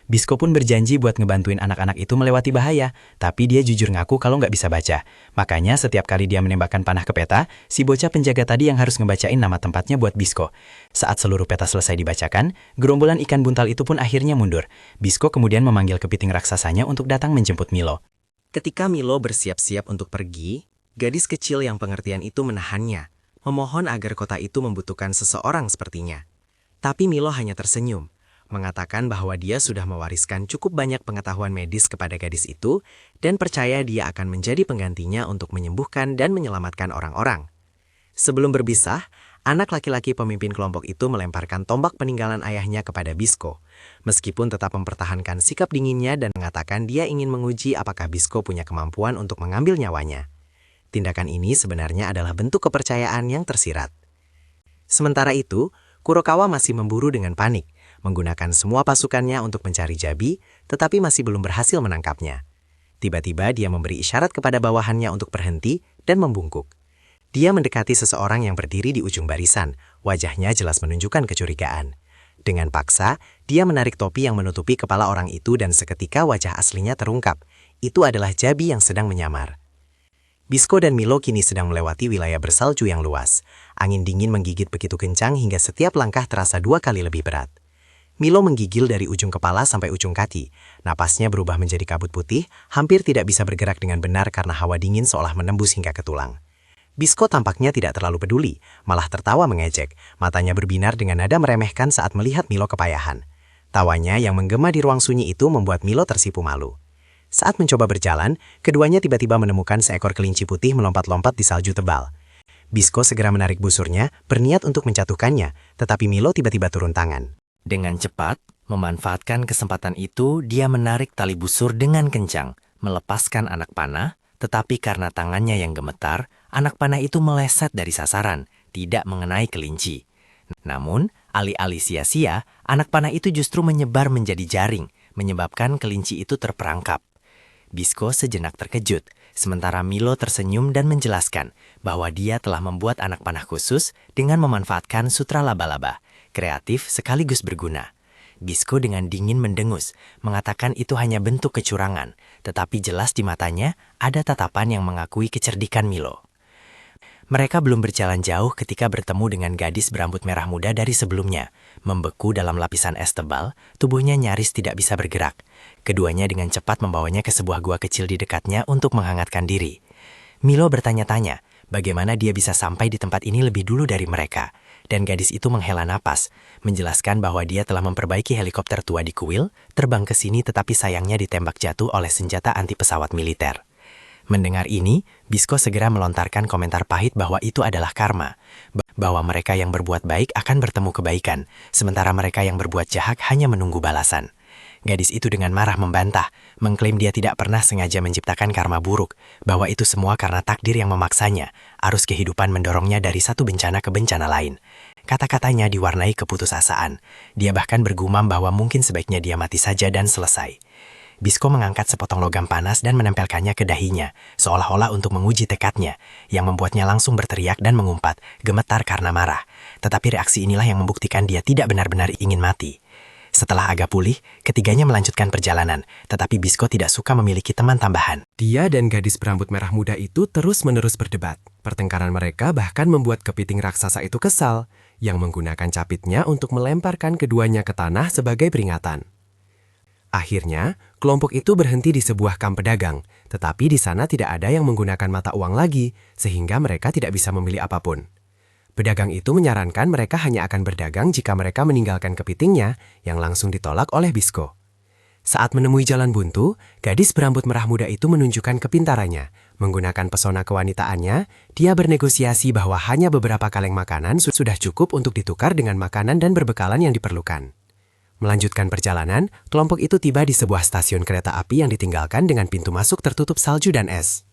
Bisco pun berjanji buat ngebantuin anak-anak itu melewati bahaya, tapi dia jujur ngaku kalau nggak bisa baca. Makanya setiap kali dia menembakkan panah ke peta, si bocah penjaga tadi yang harus ngebacain nama tempatnya buat Bisco. Saat seluruh peta selesai dibacakan, gerombolan ikan buntal itu pun akhirnya mundur. Bisco kemudian memanggil kepiting raksasanya untuk datang menjemput Milo. Ketika Milo bersiap-siap untuk pergi, gadis kecil yang pengertian itu menahannya, memohon agar kota itu membutuhkan seseorang sepertinya. Tapi Milo hanya tersenyum, mengatakan bahwa dia sudah mewariskan cukup banyak pengetahuan medis kepada gadis itu dan percaya dia akan menjadi penggantinya untuk menyembuhkan dan menyelamatkan orang-orang. Sebelum berpisah, anak laki-laki pemimpin kelompok itu melemparkan tombak peninggalan ayahnya kepada Bisco, meskipun tetap mempertahankan sikap dinginnya dan mengatakan dia ingin menguji apakah Bisco punya kemampuan untuk mengambil nyawanya. Tindakan ini sebenarnya adalah bentuk kepercayaan yang tersirat. Sementara itu, Kurokawa masih memburu dengan panik, menggunakan semua pasukannya untuk mencari Jabi, tetapi masih belum berhasil menangkapnya. Tiba-tiba dia memberi isyarat kepada bawahannya untuk berhenti dan membungkuk. Dia mendekati seseorang yang berdiri di ujung barisan, wajahnya jelas menunjukkan kecurigaan. Dengan paksa, dia menarik topi yang menutupi kepala orang itu dan seketika wajah aslinya terungkap. Itu adalah Jabi yang sedang menyamar. Bisco dan Milo kini sedang melewati wilayah bersalju yang luas. Angin dingin menggigit begitu kencang hingga setiap langkah terasa 2 kali lebih berat. Milo menggigil dari ujung kepala sampai ujung kaki. Napasnya berubah menjadi kabut putih, hampir tidak bisa bergerak dengan benar karena hawa dingin seolah menembus hingga ke tulang. Bisco tampaknya tidak terlalu peduli, malah tertawa mengejek. Matanya berbinar dengan nada meremehkan saat melihat Milo kepayahan. Tawanya yang menggema di ruang sunyi itu membuat Milo tersipu malu. Saat mencoba berjalan, keduanya tiba-tiba menemukan seekor kelinci putih melompat-lompat di salju tebal. Bisco segera menarik busurnya, berniat untuk menjatuhkannya, tetapi Milo tiba-tiba turun tangan. Dengan cepat, memanfaatkan kesempatan itu, dia menarik tali busur dengan kencang, melepaskan anak panah, tetapi karena tangannya yang gemetar, anak panah itu meleset dari sasaran, tidak mengenai kelinci. Namun, alih-alih sia-sia, anak panah itu justru menyebar menjadi jaring, menyebabkan kelinci itu terperangkap. Bisco sejenak terkejut, sementara Milo tersenyum dan menjelaskan bahwa dia telah membuat anak panah khusus dengan memanfaatkan sutra laba-laba, kreatif sekaligus berguna. Bisco dengan dingin mendengus, mengatakan itu hanya bentuk kecurangan, tetapi jelas di matanya ada tatapan yang mengakui kecerdikan Milo. Mereka belum berjalan jauh ketika bertemu dengan gadis berambut merah muda dari sebelumnya. Membeku dalam lapisan es tebal, tubuhnya nyaris tidak bisa bergerak. Keduanya dengan cepat membawanya ke sebuah gua kecil di dekatnya untuk menghangatkan diri. Milo bertanya-tanya, bagaimana dia bisa sampai di tempat ini lebih dulu dari mereka. Dan gadis itu menghela napas, menjelaskan bahwa dia telah memperbaiki helikopter tua di kuil, terbang ke sini tetapi sayangnya ditembak jatuh oleh senjata anti pesawat militer. Mendengar ini, Bisco segera melontarkan komentar pahit bahwa itu adalah karma, bahwa mereka yang berbuat baik akan bertemu kebaikan, sementara mereka yang berbuat jahat hanya menunggu balasan. Gadis itu dengan marah membantah, mengklaim dia tidak pernah sengaja menciptakan karma buruk, bahwa itu semua karena takdir yang memaksanya, arus kehidupan mendorongnya dari satu bencana ke bencana lain. Kata-katanya diwarnai keputusasaan. Dia bahkan bergumam bahwa mungkin sebaiknya dia mati saja dan selesai. Bisco mengangkat sepotong logam panas dan menempelkannya ke dahinya, seolah-olah untuk menguji tekadnya, yang membuatnya langsung berteriak dan mengumpat, gemetar karena marah. Tetapi reaksi inilah yang membuktikan dia tidak benar-benar ingin mati. Setelah agak pulih, ketiganya melanjutkan perjalanan, tetapi Bisco tidak suka memiliki teman tambahan. Dia dan gadis berambut merah muda itu terus-menerus berdebat. Pertengkaran mereka bahkan membuat kepiting raksasa itu kesal, yang menggunakan capitnya untuk melemparkan keduanya ke tanah sebagai peringatan. Akhirnya, kelompok itu berhenti di sebuah kamp pedagang, tetapi di sana tidak ada yang menggunakan mata uang lagi, sehingga mereka tidak bisa memilih apapun. Pedagang itu menyarankan mereka hanya akan berdagang jika mereka meninggalkan kepitingnya, yang langsung ditolak oleh Bisco. Saat menemui jalan buntu, gadis berambut merah muda itu menunjukkan kepintarannya. Menggunakan pesona kewanitaannya, dia bernegosiasi bahwa hanya beberapa kaleng makanan sudah cukup untuk ditukar dengan makanan dan berbekalan yang diperlukan. Melanjutkan perjalanan, kelompok itu tiba di sebuah stasiun kereta api yang ditinggalkan dengan pintu masuk tertutup salju dan es.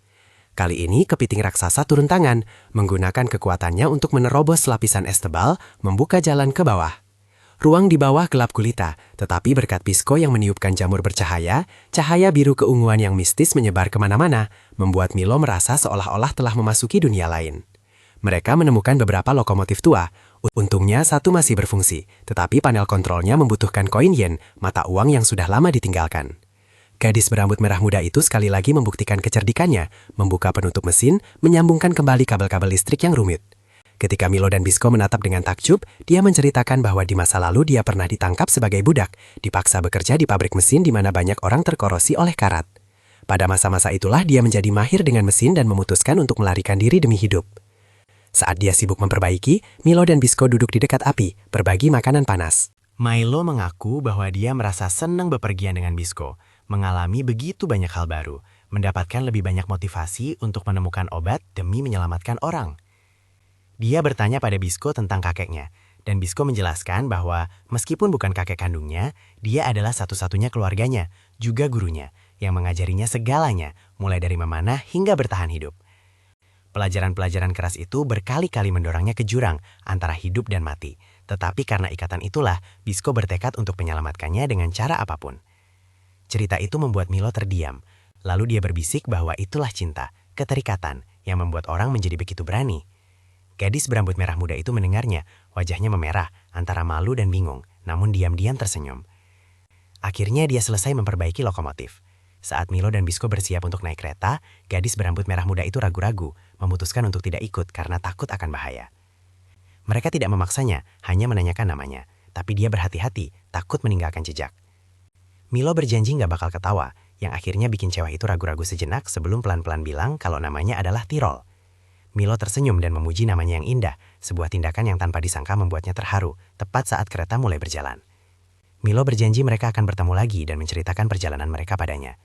Kali ini, kepiting raksasa turun tangan, menggunakan kekuatannya untuk menerobos lapisan es tebal, membuka jalan ke bawah. Ruang di bawah gelap gulita, tetapi berkat Bisco yang meniupkan jamur bercahaya, cahaya biru keunguan yang mistis menyebar kemana-mana, membuat Milo merasa seolah-olah telah memasuki dunia lain. Mereka menemukan beberapa lokomotif tua. Untungnya satu masih berfungsi, tetapi panel kontrolnya membutuhkan koin yen, mata uang yang sudah lama ditinggalkan. Gadis berambut merah muda itu sekali lagi membuktikan kecerdikannya, membuka penutup mesin, menyambungkan kembali kabel-kabel listrik yang rumit. Ketika Milo dan Bisco menatap dengan takjub, dia menceritakan bahwa di masa lalu dia pernah ditangkap sebagai budak, dipaksa bekerja di pabrik mesin di mana banyak orang terkorosi oleh karat. Pada masa-masa itulah dia menjadi mahir dengan mesin dan memutuskan untuk melarikan diri demi hidup. Saat dia sibuk memperbaiki, Milo dan Bisco duduk di dekat api, berbagi makanan panas. Milo mengaku bahwa dia merasa senang bepergian dengan Bisco, mengalami begitu banyak hal baru, mendapatkan lebih banyak motivasi untuk menemukan obat demi menyelamatkan orang. Dia bertanya pada Bisco tentang kakeknya, dan Bisco menjelaskan bahwa meskipun bukan kakek kandungnya, dia adalah satu-satunya keluarganya, juga gurunya, yang mengajarinya segalanya, mulai dari memanah hingga bertahan hidup. Pelajaran-pelajaran keras itu berkali-kali mendorongnya ke jurang antara hidup dan mati, tetapi karena ikatan itulah, Bisco bertekad untuk menyelamatkannya dengan cara apapun. Cerita itu membuat Milo terdiam, lalu dia berbisik bahwa itulah cinta, keterikatan, yang membuat orang menjadi begitu berani. Gadis berambut merah muda itu mendengarnya, wajahnya memerah, antara malu dan bingung, namun diam-diam tersenyum. Akhirnya dia selesai memperbaiki lokomotif. Saat Milo dan Bisco bersiap untuk naik kereta, gadis berambut merah muda itu ragu-ragu, memutuskan untuk tidak ikut karena takut akan bahaya. Mereka tidak memaksanya, hanya menanyakan namanya, tapi dia berhati-hati, takut meninggalkan jejak. Milo berjanji nggak bakal ketawa, yang akhirnya bikin cewek itu ragu-ragu sejenak sebelum pelan-pelan bilang kalau namanya adalah Tirol. Milo tersenyum dan memuji namanya yang indah, sebuah tindakan yang tanpa disangka membuatnya terharu, tepat saat kereta mulai berjalan. Milo berjanji mereka akan bertemu lagi dan menceritakan perjalanan mereka padanya.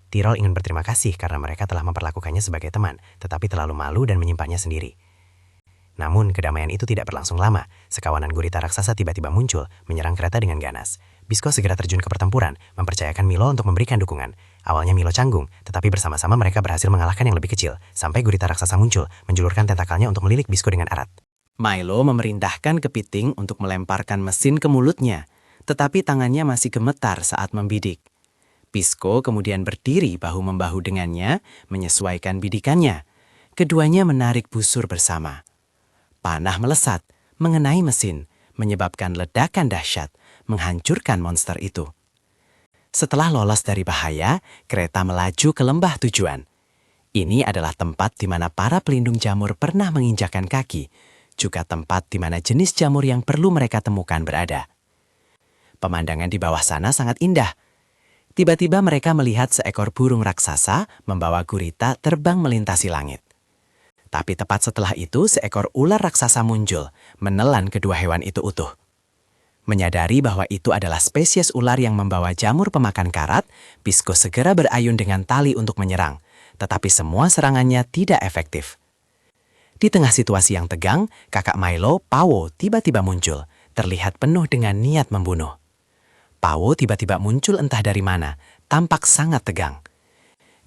Tirol ingin berterima kasih karena mereka telah memperlakukannya sebagai teman, tetapi terlalu malu dan menyimpannya sendiri. Namun, kedamaian itu tidak berlangsung lama. Sekawanan gurita raksasa tiba-tiba muncul, menyerang kereta dengan ganas. Bisco segera terjun ke pertempuran, mempercayakan Milo untuk memberikan dukungan. Awalnya Milo canggung, tetapi bersama-sama mereka berhasil mengalahkan yang lebih kecil, sampai gurita raksasa muncul, menjulurkan tentakalnya untuk melilit Bisco dengan erat. Milo memerintahkan kepiting untuk melemparkan mesin ke mulutnya, tetapi tangannya masih gemetar saat membidik. Bisco kemudian berdiri bahu-membahu dengannya, menyesuaikan bidikannya. Keduanya menarik busur bersama. Panah melesat, mengenai mesin, menyebabkan ledakan dahsyat, menghancurkan monster itu. Setelah lolos dari bahaya, kereta melaju ke lembah tujuan. Ini adalah tempat di mana para pelindung jamur pernah menginjakan kaki, juga tempat di mana jenis jamur yang perlu mereka temukan berada. Pemandangan di bawah sana sangat indah. Tiba-tiba mereka melihat seekor burung raksasa membawa gurita terbang melintasi langit. Tapi tepat setelah itu, seekor ular raksasa muncul, menelan kedua hewan itu utuh. Menyadari bahwa itu adalah spesies ular yang membawa jamur pemakan karat, Bisco segera berayun dengan tali untuk menyerang. Tetapi semua serangannya tidak efektif. Di tengah situasi yang tegang, kakak Milo, Pawo, tiba-tiba muncul, terlihat penuh dengan niat membunuh. Pawo tiba-tiba muncul entah dari mana, tampak sangat tegang.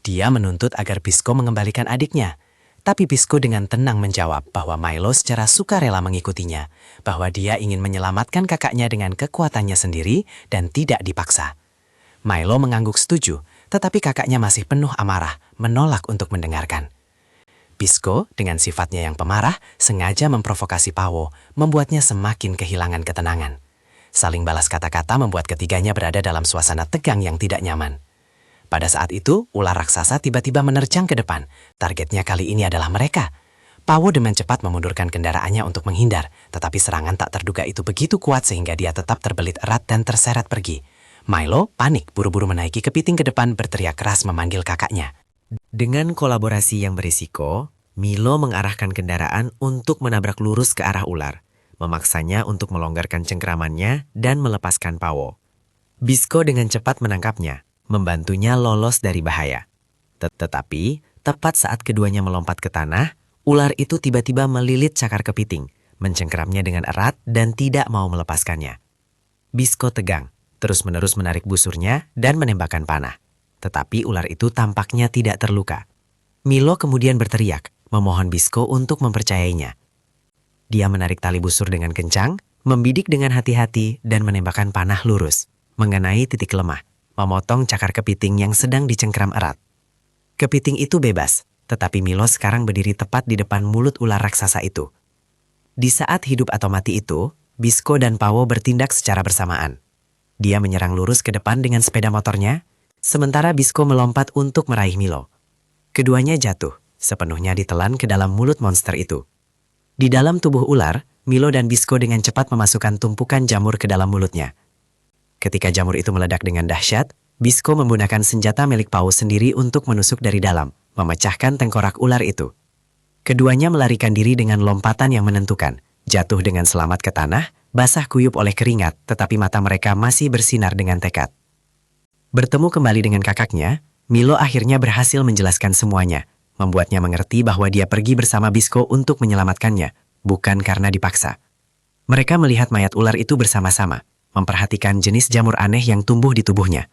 Dia menuntut agar Bisco mengembalikan adiknya. Tapi Bisco dengan tenang menjawab bahwa Milo secara sukarela mengikutinya, bahwa dia ingin menyelamatkan kakaknya dengan kekuatannya sendiri dan tidak dipaksa. Milo mengangguk setuju, tetapi kakaknya masih penuh amarah, menolak untuk mendengarkan. Bisco dengan sifatnya yang pemarah sengaja memprovokasi Pawo, membuatnya semakin kehilangan ketenangan. Saling balas kata-kata membuat ketiganya berada dalam suasana tegang yang tidak nyaman. Pada saat itu, ular raksasa tiba-tiba menerjang ke depan. Targetnya kali ini adalah mereka. Pawo dengan cepat memundurkan kendaraannya untuk menghindar, tetapi serangan tak terduga itu begitu kuat sehingga dia tetap terbelit erat dan terseret pergi. Milo panik, buru-buru menaiki kepiting ke depan berteriak keras memanggil kakaknya. Dengan kolaborasi yang berisiko, Milo mengarahkan kendaraan untuk menabrak lurus ke arah ular, memaksanya untuk melonggarkan cengkramannya dan melepaskan Pawo. Bisco dengan cepat menangkapnya, membantunya lolos dari bahaya. Tetapi, tepat saat keduanya melompat ke tanah, ular itu tiba-tiba melilit cakar kepiting, mencengkeramnya dengan erat dan tidak mau melepaskannya. Bisco tegang, terus-menerus menarik busurnya dan menembakkan panah. Tetapi ular itu tampaknya tidak terluka. Milo kemudian berteriak, memohon Bisco untuk mempercayainya. Dia menarik tali busur dengan kencang, membidik dengan hati-hati dan menembakkan panah lurus, mengenai titik lemah, memotong cakar kepiting yang sedang dicengkram erat. Kepiting itu bebas, tetapi Milo sekarang berdiri tepat di depan mulut ular raksasa itu. Di saat hidup atau mati itu, Bisco dan Pawo bertindak secara bersamaan. Dia menyerang lurus ke depan dengan sepeda motornya, sementara Bisco melompat untuk meraih Milo. Keduanya jatuh, sepenuhnya ditelan ke dalam mulut monster itu. Di dalam tubuh ular, Milo dan Bisco dengan cepat memasukkan tumpukan jamur ke dalam mulutnya. Ketika jamur itu meledak dengan dahsyat, Bisco menggunakan senjata milik Paus sendiri untuk menusuk dari dalam, memecahkan tengkorak ular itu. Keduanya melarikan diri dengan lompatan yang menentukan, jatuh dengan selamat ke tanah, basah kuyup oleh keringat, tetapi mata mereka masih bersinar dengan tekad. Bertemu kembali dengan kakaknya, Milo akhirnya berhasil menjelaskan semuanya, membuatnya mengerti bahwa dia pergi bersama Bisco untuk menyelamatkannya, bukan karena dipaksa. Mereka melihat mayat ular itu bersama-sama, memperhatikan jenis jamur aneh yang tumbuh di tubuhnya.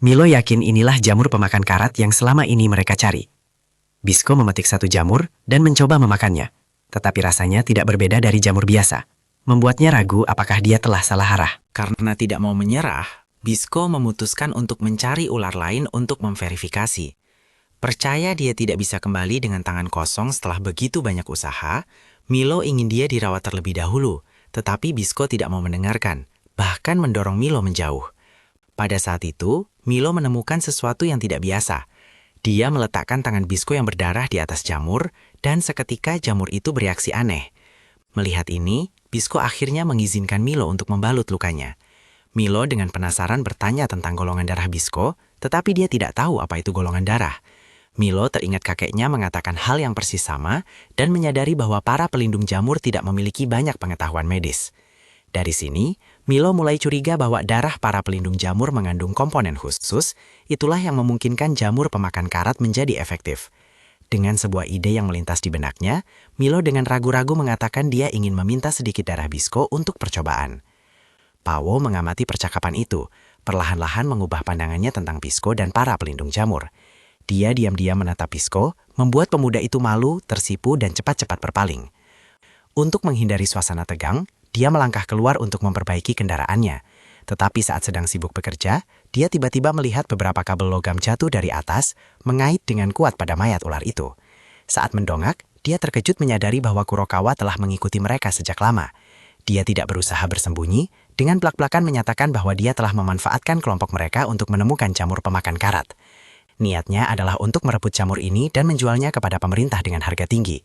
Milo yakin inilah jamur pemakan karat yang selama ini mereka cari. Bisco memetik satu jamur dan mencoba memakannya, tetapi rasanya tidak berbeda dari jamur biasa, membuatnya ragu apakah dia telah salah arah. Karena tidak mau menyerah, Bisco memutuskan untuk mencari ular lain untuk memverifikasi. Percaya dia tidak bisa kembali dengan tangan kosong setelah begitu banyak usaha, Milo ingin dia dirawat terlebih dahulu, tetapi Bisco tidak mau mendengarkan, bahkan mendorong Milo menjauh. Pada saat itu, Milo menemukan sesuatu yang tidak biasa. Dia meletakkan tangan Bisco yang berdarah di atas jamur, dan seketika jamur itu bereaksi aneh. Melihat ini, Bisco akhirnya mengizinkan Milo untuk membalut lukanya. Milo dengan penasaran bertanya tentang golongan darah Bisco, tetapi dia tidak tahu apa itu golongan darah. Milo teringat kakeknya mengatakan hal yang persis sama dan menyadari bahwa para pelindung jamur tidak memiliki banyak pengetahuan medis. Dari sini, Milo mulai curiga bahwa darah para pelindung jamur mengandung komponen khusus, itulah yang memungkinkan jamur pemakan karat menjadi efektif. Dengan sebuah ide yang melintas di benaknya, Milo dengan ragu-ragu mengatakan dia ingin meminta sedikit darah Bisco untuk percobaan. Pawo mengamati percakapan itu, perlahan-lahan mengubah pandangannya tentang Bisco dan para pelindung jamur. Dia diam-diam menatap Bisco, membuat pemuda itu malu, tersipu, dan cepat-cepat berpaling. Untuk menghindari suasana tegang, dia melangkah keluar untuk memperbaiki kendaraannya. Tetapi saat sedang sibuk bekerja, dia tiba-tiba melihat beberapa kabel logam jatuh dari atas, mengait dengan kuat pada mayat ular itu. Saat mendongak, dia terkejut menyadari bahwa Kurokawa telah mengikuti mereka sejak lama. Dia tidak berusaha bersembunyi, dengan belak-belakan menyatakan bahwa dia telah memanfaatkan kelompok mereka untuk menemukan jamur pemakan karat. Niatnya adalah untuk merebut jamur ini dan menjualnya kepada pemerintah dengan harga tinggi.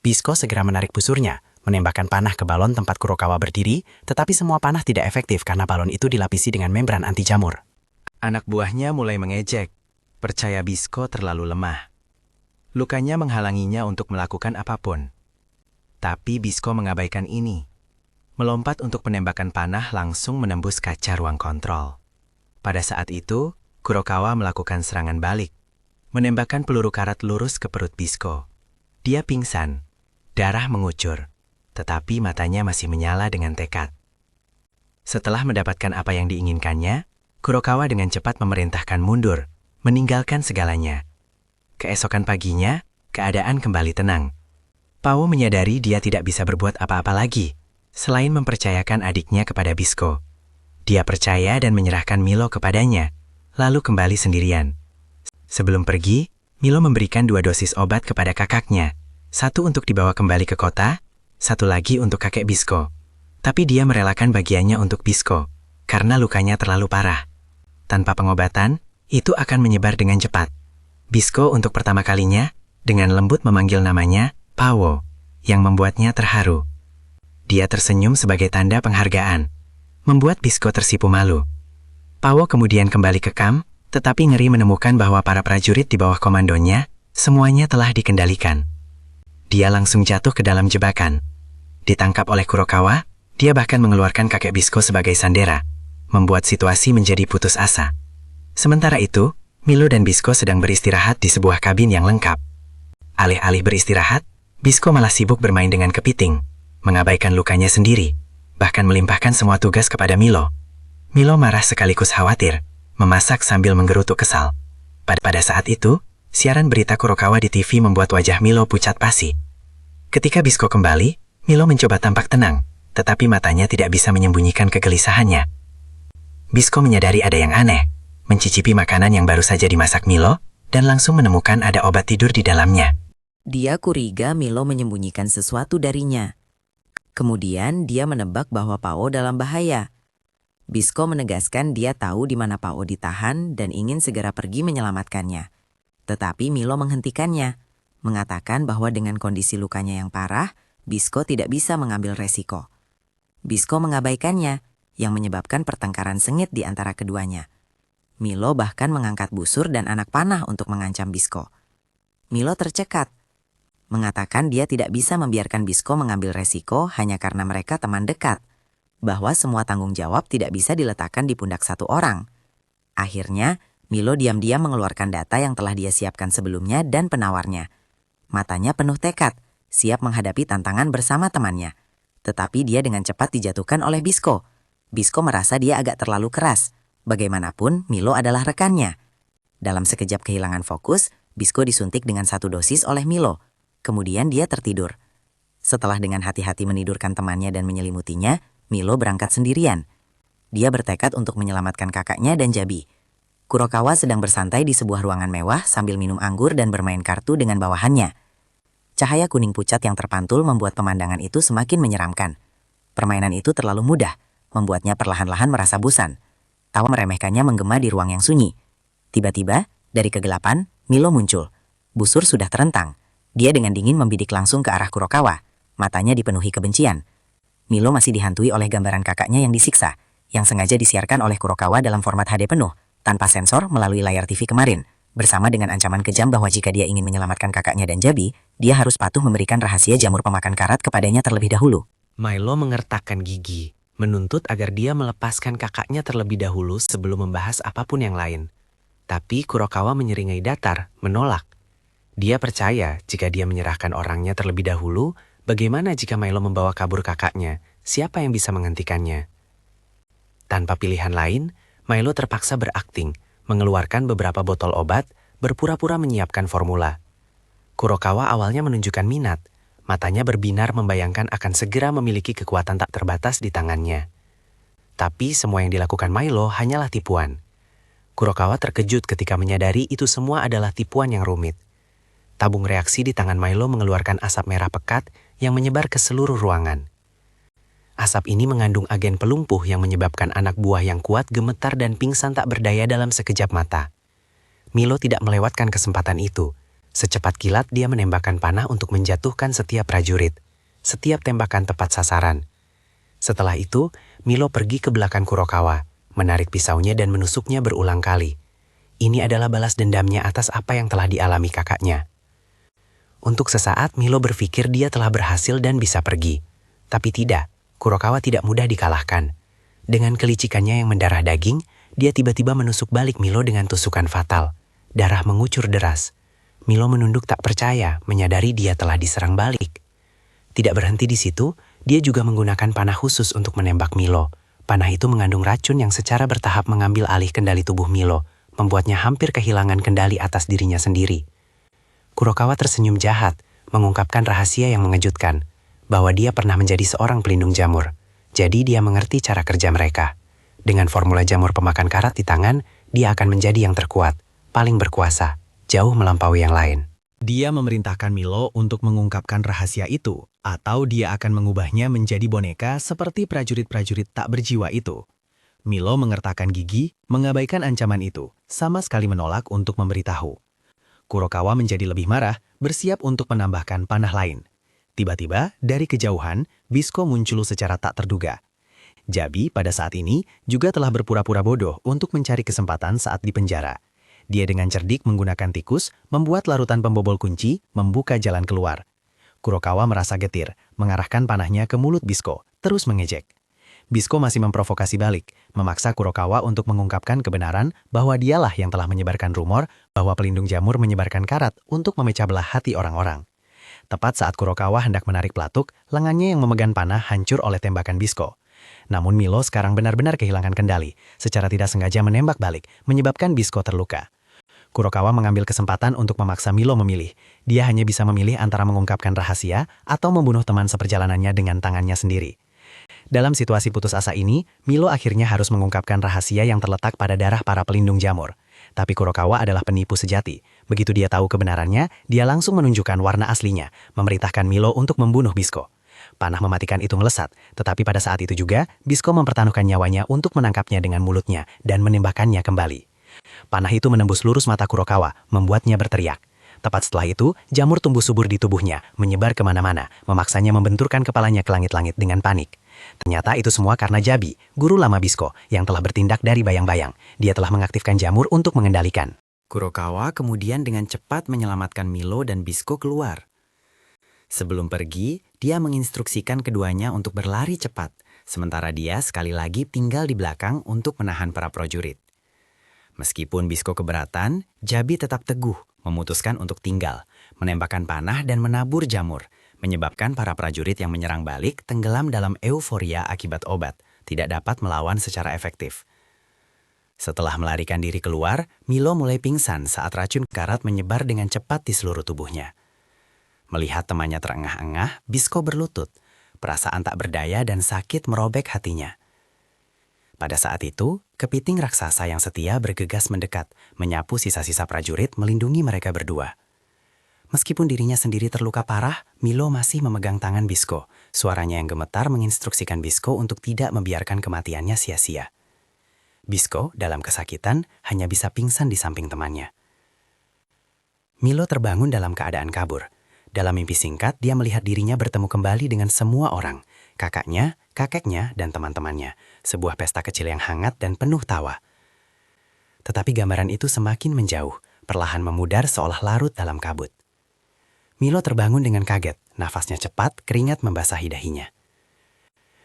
Bisco segera menarik busurnya, menembakkan panah ke balon tempat Kurokawa berdiri, tetapi semua panah tidak efektif karena balon itu dilapisi dengan membran anti jamur. Anak buahnya mulai mengejek, percaya Bisco terlalu lemah. Lukanya menghalanginya untuk melakukan apapun. Tapi Bisco mengabaikan ini. Melompat untuk penembakan panah langsung menembus kaca ruang kontrol. Pada saat itu, Kurokawa melakukan serangan balik, menembakkan peluru karat lurus ke perut Bisco. Dia pingsan, darah mengucur, tetapi matanya masih menyala dengan tekad. Setelah mendapatkan apa yang diinginkannya, Kurokawa dengan cepat memerintahkan mundur, meninggalkan segalanya. Keesokan paginya, keadaan kembali tenang. Pao menyadari dia tidak bisa berbuat apa-apa lagi, selain mempercayakan adiknya kepada Bisco. Dia percaya dan menyerahkan Milo kepadanya, lalu kembali sendirian. Sebelum pergi, Milo memberikan 2 dosis obat kepada kakaknya. 1 untuk dibawa kembali ke kota, 1 lagi untuk kakek Bisco. Tapi dia merelakan bagiannya untuk Bisco, karena lukanya terlalu parah. Tanpa pengobatan, itu akan menyebar dengan cepat. Bisco untuk pertama kalinya, dengan lembut memanggil namanya, Pao, yang membuatnya terharu. Dia tersenyum sebagai tanda penghargaan, membuat Bisco tersipu malu. Pao kemudian kembali ke kamp, tetapi ngeri menemukan bahwa para prajurit di bawah komandonya, semuanya telah dikendalikan. Dia langsung jatuh ke dalam jebakan. Ditangkap oleh Kurokawa, dia bahkan mengeluarkan kakek Bisco sebagai sandera, membuat situasi menjadi putus asa. Sementara itu, Milo dan Bisco sedang beristirahat di sebuah kabin yang lengkap. Alih-alih beristirahat, Bisco malah sibuk bermain dengan kepiting, mengabaikan lukanya sendiri, bahkan melimpahkan semua tugas kepada Milo. Milo marah sekaligus khawatir, memasak sambil menggerutu kesal. Pada saat itu, siaran berita Kurokawa di TV membuat wajah Milo pucat pasi. Ketika Bisco kembali, Milo mencoba tampak tenang, tetapi matanya tidak bisa menyembunyikan kegelisahannya. Bisco menyadari ada yang aneh, mencicipi makanan yang baru saja dimasak Milo, dan langsung menemukan ada obat tidur di dalamnya. Dia curiga Milo menyembunyikan sesuatu darinya. Kemudian dia menebak bahwa Pao dalam bahaya. Bisco menegaskan dia tahu di mana Pao ditahan dan ingin segera pergi menyelamatkannya. Tetapi Milo menghentikannya, mengatakan bahwa dengan kondisi lukanya yang parah, Bisco tidak bisa mengambil resiko. Bisco mengabaikannya, yang menyebabkan pertengkaran sengit di antara keduanya. Milo bahkan mengangkat busur dan anak panah untuk mengancam Bisco. Milo tercekat, mengatakan dia tidak bisa membiarkan Bisco mengambil resiko hanya karena mereka teman dekat, bahwa semua tanggung jawab tidak bisa diletakkan di pundak satu orang. Akhirnya, Milo diam-diam mengeluarkan data yang telah dia siapkan sebelumnya dan penawarnya. Matanya penuh tekad, siap menghadapi tantangan bersama temannya. Tetapi dia dengan cepat dijatuhkan oleh Bisco. Bisco merasa dia agak terlalu keras. Bagaimanapun, Milo adalah rekannya. Dalam sekejap kehilangan fokus, Bisco disuntik dengan 1 dosis oleh Milo. Kemudian dia tertidur. Setelah dengan hati-hati menidurkan temannya dan menyelimutinya, Milo berangkat sendirian. Dia bertekad untuk menyelamatkan kakaknya dan Jabi. Kurokawa sedang bersantai di sebuah ruangan mewah sambil minum anggur dan bermain kartu dengan bawahannya. Cahaya kuning pucat yang terpantul membuat pemandangan itu semakin menyeramkan. Permainan itu terlalu mudah, membuatnya perlahan-lahan merasa bosan. Tawa meremehkannya menggema di ruang yang sunyi. Tiba-tiba, dari kegelapan, Milo muncul. Busur sudah terentang. Dia dengan dingin membidik langsung ke arah Kurokawa. Matanya dipenuhi kebencian. Milo masih dihantui oleh gambaran kakaknya yang disiksa, yang sengaja disiarkan oleh Kurokawa dalam format HD penuh, tanpa sensor melalui layar TV kemarin, bersama dengan ancaman kejam bahwa jika dia ingin menyelamatkan kakaknya dan Jabi, dia harus patuh memberikan rahasia jamur pemakan karat kepadanya terlebih dahulu. Milo mengertakkan gigi, menuntut agar dia melepaskan kakaknya terlebih dahulu sebelum membahas apapun yang lain. Tapi Kurokawa menyeringai datar, menolak. Dia percaya jika dia menyerahkan orangnya terlebih dahulu, bagaimana jika Milo membawa kabur kakaknya? Siapa yang bisa menghentikannya? Tanpa pilihan lain, Milo terpaksa berakting, mengeluarkan beberapa botol obat, berpura-pura menyiapkan formula. Kurokawa awalnya menunjukkan minat, matanya berbinar membayangkan akan segera memiliki kekuatan tak terbatas di tangannya. Tapi semua yang dilakukan Milo hanyalah tipuan. Kurokawa terkejut ketika menyadari itu semua adalah tipuan yang rumit. Tabung reaksi di tangan Milo mengeluarkan asap merah pekat yang menyebar ke seluruh ruangan. Asap ini mengandung agen pelumpuh yang menyebabkan anak buah yang kuat gemetar dan pingsan tak berdaya dalam sekejap mata. Milo tidak melewatkan kesempatan itu. Secepat kilat dia menembakkan panah untuk menjatuhkan setiap prajurit. Setiap tembakan tepat sasaran. Setelah itu, Milo pergi ke belakang Kurokawa, menarik pisaunya dan menusuknya berulang kali. Ini adalah balas dendamnya atas apa yang telah dialami kakaknya. Untuk sesaat Milo berpikir dia telah berhasil dan bisa pergi. Tapi tidak, Kurokawa tidak mudah dikalahkan. Dengan kelicikannya yang mendarah daging, dia tiba-tiba menusuk balik Milo dengan tusukan fatal. Darah mengucur deras. Milo menunduk tak percaya, menyadari dia telah diserang balik. Tidak berhenti di situ, dia juga menggunakan panah khusus untuk menembak Milo. Panah itu mengandung racun yang secara bertahap mengambil alih kendali tubuh Milo, membuatnya hampir kehilangan kendali atas dirinya sendiri. Kurokawa tersenyum jahat, mengungkapkan rahasia yang mengejutkan, bahwa dia pernah menjadi seorang pelindung jamur. Jadi dia mengerti cara kerja mereka. Dengan formula jamur pemakan karat di tangan, dia akan menjadi yang terkuat, paling berkuasa, jauh melampaui yang lain. Dia memerintahkan Milo untuk mengungkapkan rahasia itu, atau dia akan mengubahnya menjadi boneka seperti prajurit-prajurit tak berjiwa itu. Milo mengertakkan gigi, mengabaikan ancaman itu, sama sekali menolak untuk memberitahu. Kurokawa menjadi lebih marah, bersiap untuk menambahkan panah lain. Tiba-tiba, dari kejauhan, Bisco muncul secara tak terduga. Jabi pada saat ini juga telah berpura-pura bodoh untuk mencari kesempatan saat di penjara. Dia dengan cerdik menggunakan tikus, membuat larutan pembobol kunci, membuka jalan keluar. Kurokawa merasa getir, mengarahkan panahnya ke mulut Bisco, terus mengejek. Bisco masih memprovokasi balik, memaksa Kurokawa untuk mengungkapkan kebenaran bahwa dialah yang telah menyebarkan rumor bahwa pelindung jamur menyebarkan karat untuk memecah belah hati orang-orang. Tepat saat Kurokawa hendak menarik pelatuk, lengannya yang memegang panah hancur oleh tembakan Bisco. Namun Milo sekarang benar-benar kehilangan kendali, secara tidak sengaja menembak balik, menyebabkan Bisco terluka. Kurokawa mengambil kesempatan untuk memaksa Milo memilih. Dia hanya bisa memilih antara mengungkapkan rahasia atau membunuh teman seperjalanannya dengan tangannya sendiri. Dalam situasi putus asa ini, Milo akhirnya harus mengungkapkan rahasia yang terletak pada darah para pelindung jamur. Tapi Kurokawa adalah penipu sejati. Begitu dia tahu kebenarannya, dia langsung menunjukkan warna aslinya, memerintahkan Milo untuk membunuh Bisco. Panah mematikan itu melesat, tetapi pada saat itu juga, Bisco mempertaruhkan nyawanya untuk menangkapnya dengan mulutnya dan menembakkannya kembali. Panah itu menembus lurus mata Kurokawa, membuatnya berteriak. Tepat setelah itu, jamur tumbuh subur di tubuhnya, menyebar kemana-mana, memaksanya membenturkan kepalanya ke langit-langit dengan panik. Ternyata itu semua karena Jabi, guru lama Bisco, yang telah bertindak dari bayang-bayang. Dia telah mengaktifkan jamur untuk mengendalikan. Kurokawa kemudian dengan cepat menyelamatkan Milo dan Bisco keluar. Sebelum pergi, dia menginstruksikan keduanya untuk berlari cepat, sementara dia sekali lagi tinggal di belakang untuk menahan para prajurit. Meskipun Bisco keberatan, Jabi tetap teguh, memutuskan untuk tinggal, menembakkan panah dan menabur jamur, menyebabkan para prajurit yang menyerang balik tenggelam dalam euforia akibat obat, tidak dapat melawan secara efektif. Setelah melarikan diri keluar, Milo mulai pingsan saat racun karat menyebar dengan cepat di seluruh tubuhnya. Melihat temannya terengah-engah, Bisco berlutut. Perasaan tak berdaya dan sakit merobek hatinya. Pada saat itu, kepiting raksasa yang setia bergegas mendekat, menyapu sisa-sisa prajurit melindungi mereka berdua. Meskipun dirinya sendiri terluka parah, Milo masih memegang tangan Bisco. Suaranya yang gemetar menginstruksikan Bisco untuk tidak membiarkan kematiannya sia-sia. Bisco, dalam kesakitan, hanya bisa pingsan di samping temannya. Milo terbangun dalam keadaan kabur. Dalam mimpi singkat, dia melihat dirinya bertemu kembali dengan semua orang. Kakaknya, kakeknya, dan teman-temannya. Sebuah pesta kecil yang hangat dan penuh tawa. Tetapi gambaran itu semakin menjauh, perlahan memudar seolah larut dalam kabut. Milo terbangun dengan kaget, nafasnya cepat, keringat membasahi dahinya.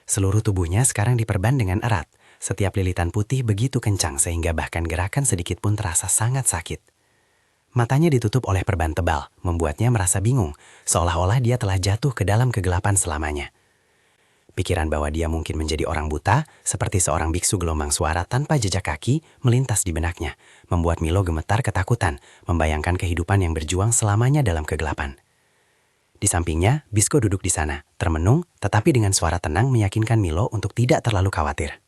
Seluruh tubuhnya sekarang diperban dengan erat. Setiap lilitan putih begitu kencang sehingga bahkan gerakan sedikit pun terasa sangat sakit. Matanya ditutup oleh perban tebal, membuatnya merasa bingung, seolah-olah dia telah jatuh ke dalam kegelapan selamanya. Pikiran bahwa dia mungkin menjadi orang buta, seperti seorang biksu gelombang suara tanpa jejak kaki, melintas di benaknya, membuat Milo gemetar ketakutan, membayangkan kehidupan yang berjuang selamanya dalam kegelapan. Di sampingnya, Bisco duduk di sana, termenung, tetapi dengan suara tenang meyakinkan Milo untuk tidak terlalu khawatir.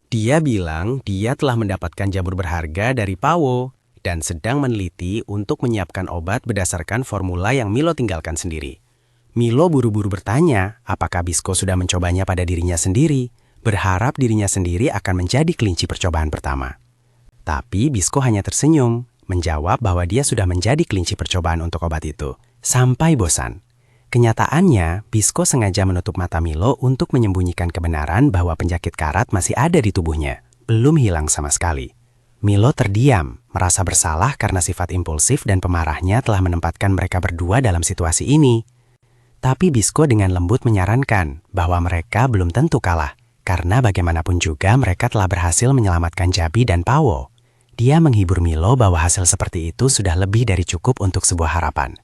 Dia bilang dia telah mendapatkan jamur berharga dari Pawo dan sedang meneliti untuk menyiapkan obat berdasarkan formula yang Milo tinggalkan sendiri. Milo buru-buru bertanya apakah Bisco sudah mencobanya pada dirinya sendiri, berharap dirinya sendiri akan menjadi kelinci percobaan pertama. Tapi Bisco hanya tersenyum, menjawab bahwa dia sudah menjadi kelinci percobaan untuk obat itu, sampai bosan. Kenyataannya, Bisco sengaja menutup mata Milo untuk menyembunyikan kebenaran bahwa penyakit karat masih ada di tubuhnya, belum hilang sama sekali. Milo terdiam, merasa bersalah karena sifat impulsif dan pemarahnya telah menempatkan mereka berdua dalam situasi ini. Tapi Bisco dengan lembut menyarankan bahwa mereka belum tentu kalah, karena bagaimanapun juga mereka telah berhasil menyelamatkan Jabi dan Pawo. Dia menghibur Milo bahwa hasil seperti itu sudah lebih dari cukup untuk sebuah harapan.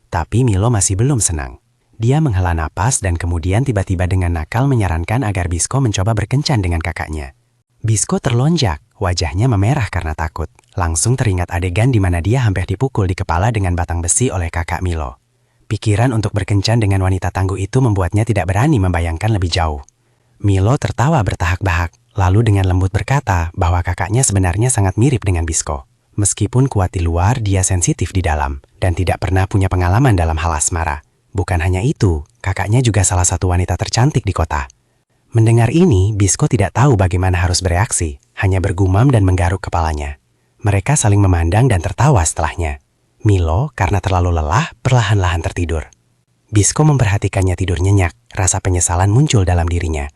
Tapi Milo masih belum senang. Dia menghela napas dan kemudian tiba-tiba dengan nakal menyarankan agar Bisco mencoba berkencan dengan kakaknya. Bisco terlonjak, wajahnya memerah karena takut. Langsung teringat adegan di mana dia hampir dipukul di kepala dengan batang besi oleh kakak Milo. Pikiran untuk berkencan dengan wanita tangguh itu membuatnya tidak berani membayangkan lebih jauh. Milo tertawa bertahak-bahak, lalu dengan lembut berkata bahwa kakaknya sebenarnya sangat mirip dengan Bisco. Meskipun kuat di luar, dia sensitif di dalam, dan tidak pernah punya pengalaman dalam hal asmara. Bukan hanya itu, kakaknya juga salah satu wanita tercantik di kota. Mendengar ini, Bisco tidak tahu bagaimana harus bereaksi, hanya bergumam dan menggaruk kepalanya. Mereka saling memandang dan tertawa setelahnya. Milo, karena terlalu lelah, perlahan-lahan tertidur. Bisco memperhatikannya tidur nyenyak, rasa penyesalan muncul dalam dirinya.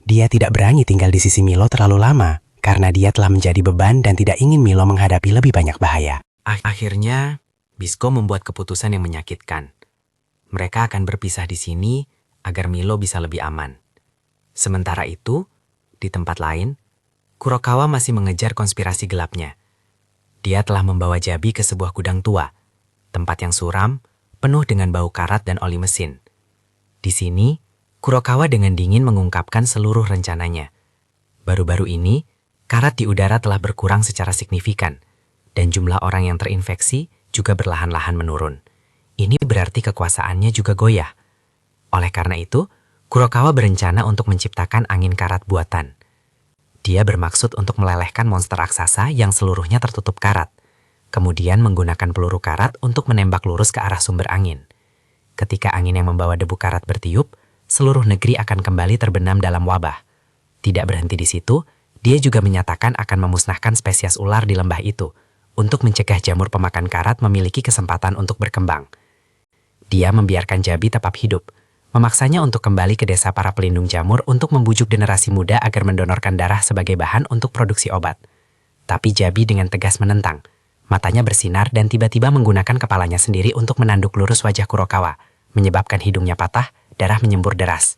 Dia tidak berani tinggal di sisi Milo terlalu lama, karena dia telah menjadi beban dan tidak ingin Milo menghadapi lebih banyak bahaya. Akhirnya, Bisco membuat keputusan yang menyakitkan. Mereka akan berpisah di sini agar Milo bisa lebih aman. Sementara itu, di tempat lain, Kurokawa masih mengejar konspirasi gelapnya. Dia telah membawa Jabi ke sebuah gudang tua, tempat yang suram, penuh dengan bau karat dan oli mesin. Di sini, Kurokawa dengan dingin mengungkapkan seluruh rencananya. Baru-baru ini, karat di udara telah berkurang secara signifikan, dan jumlah orang yang terinfeksi juga perlahan-lahan menurun. Ini berarti kekuasaannya juga goyah. Oleh karena itu, Kurokawa berencana untuk menciptakan angin karat buatan. Dia bermaksud untuk melelehkan monster raksasa yang seluruhnya tertutup karat, kemudian menggunakan peluru karat untuk menembak lurus ke arah sumber angin. Ketika angin yang membawa debu karat bertiup, seluruh negeri akan kembali terbenam dalam wabah. Tidak berhenti di situ, dia juga menyatakan akan memusnahkan spesies ular di lembah itu, untuk mencegah jamur pemakan karat memiliki kesempatan untuk berkembang. Dia membiarkan Jabi tetap hidup, memaksanya untuk kembali ke desa para pelindung jamur untuk membujuk generasi muda agar mendonorkan darah sebagai bahan untuk produksi obat. Tapi Jabi dengan tegas menentang. Matanya bersinar dan tiba-tiba menggunakan kepalanya sendiri untuk menanduk lurus wajah Kurokawa, menyebabkan hidungnya patah, darah menyembur deras.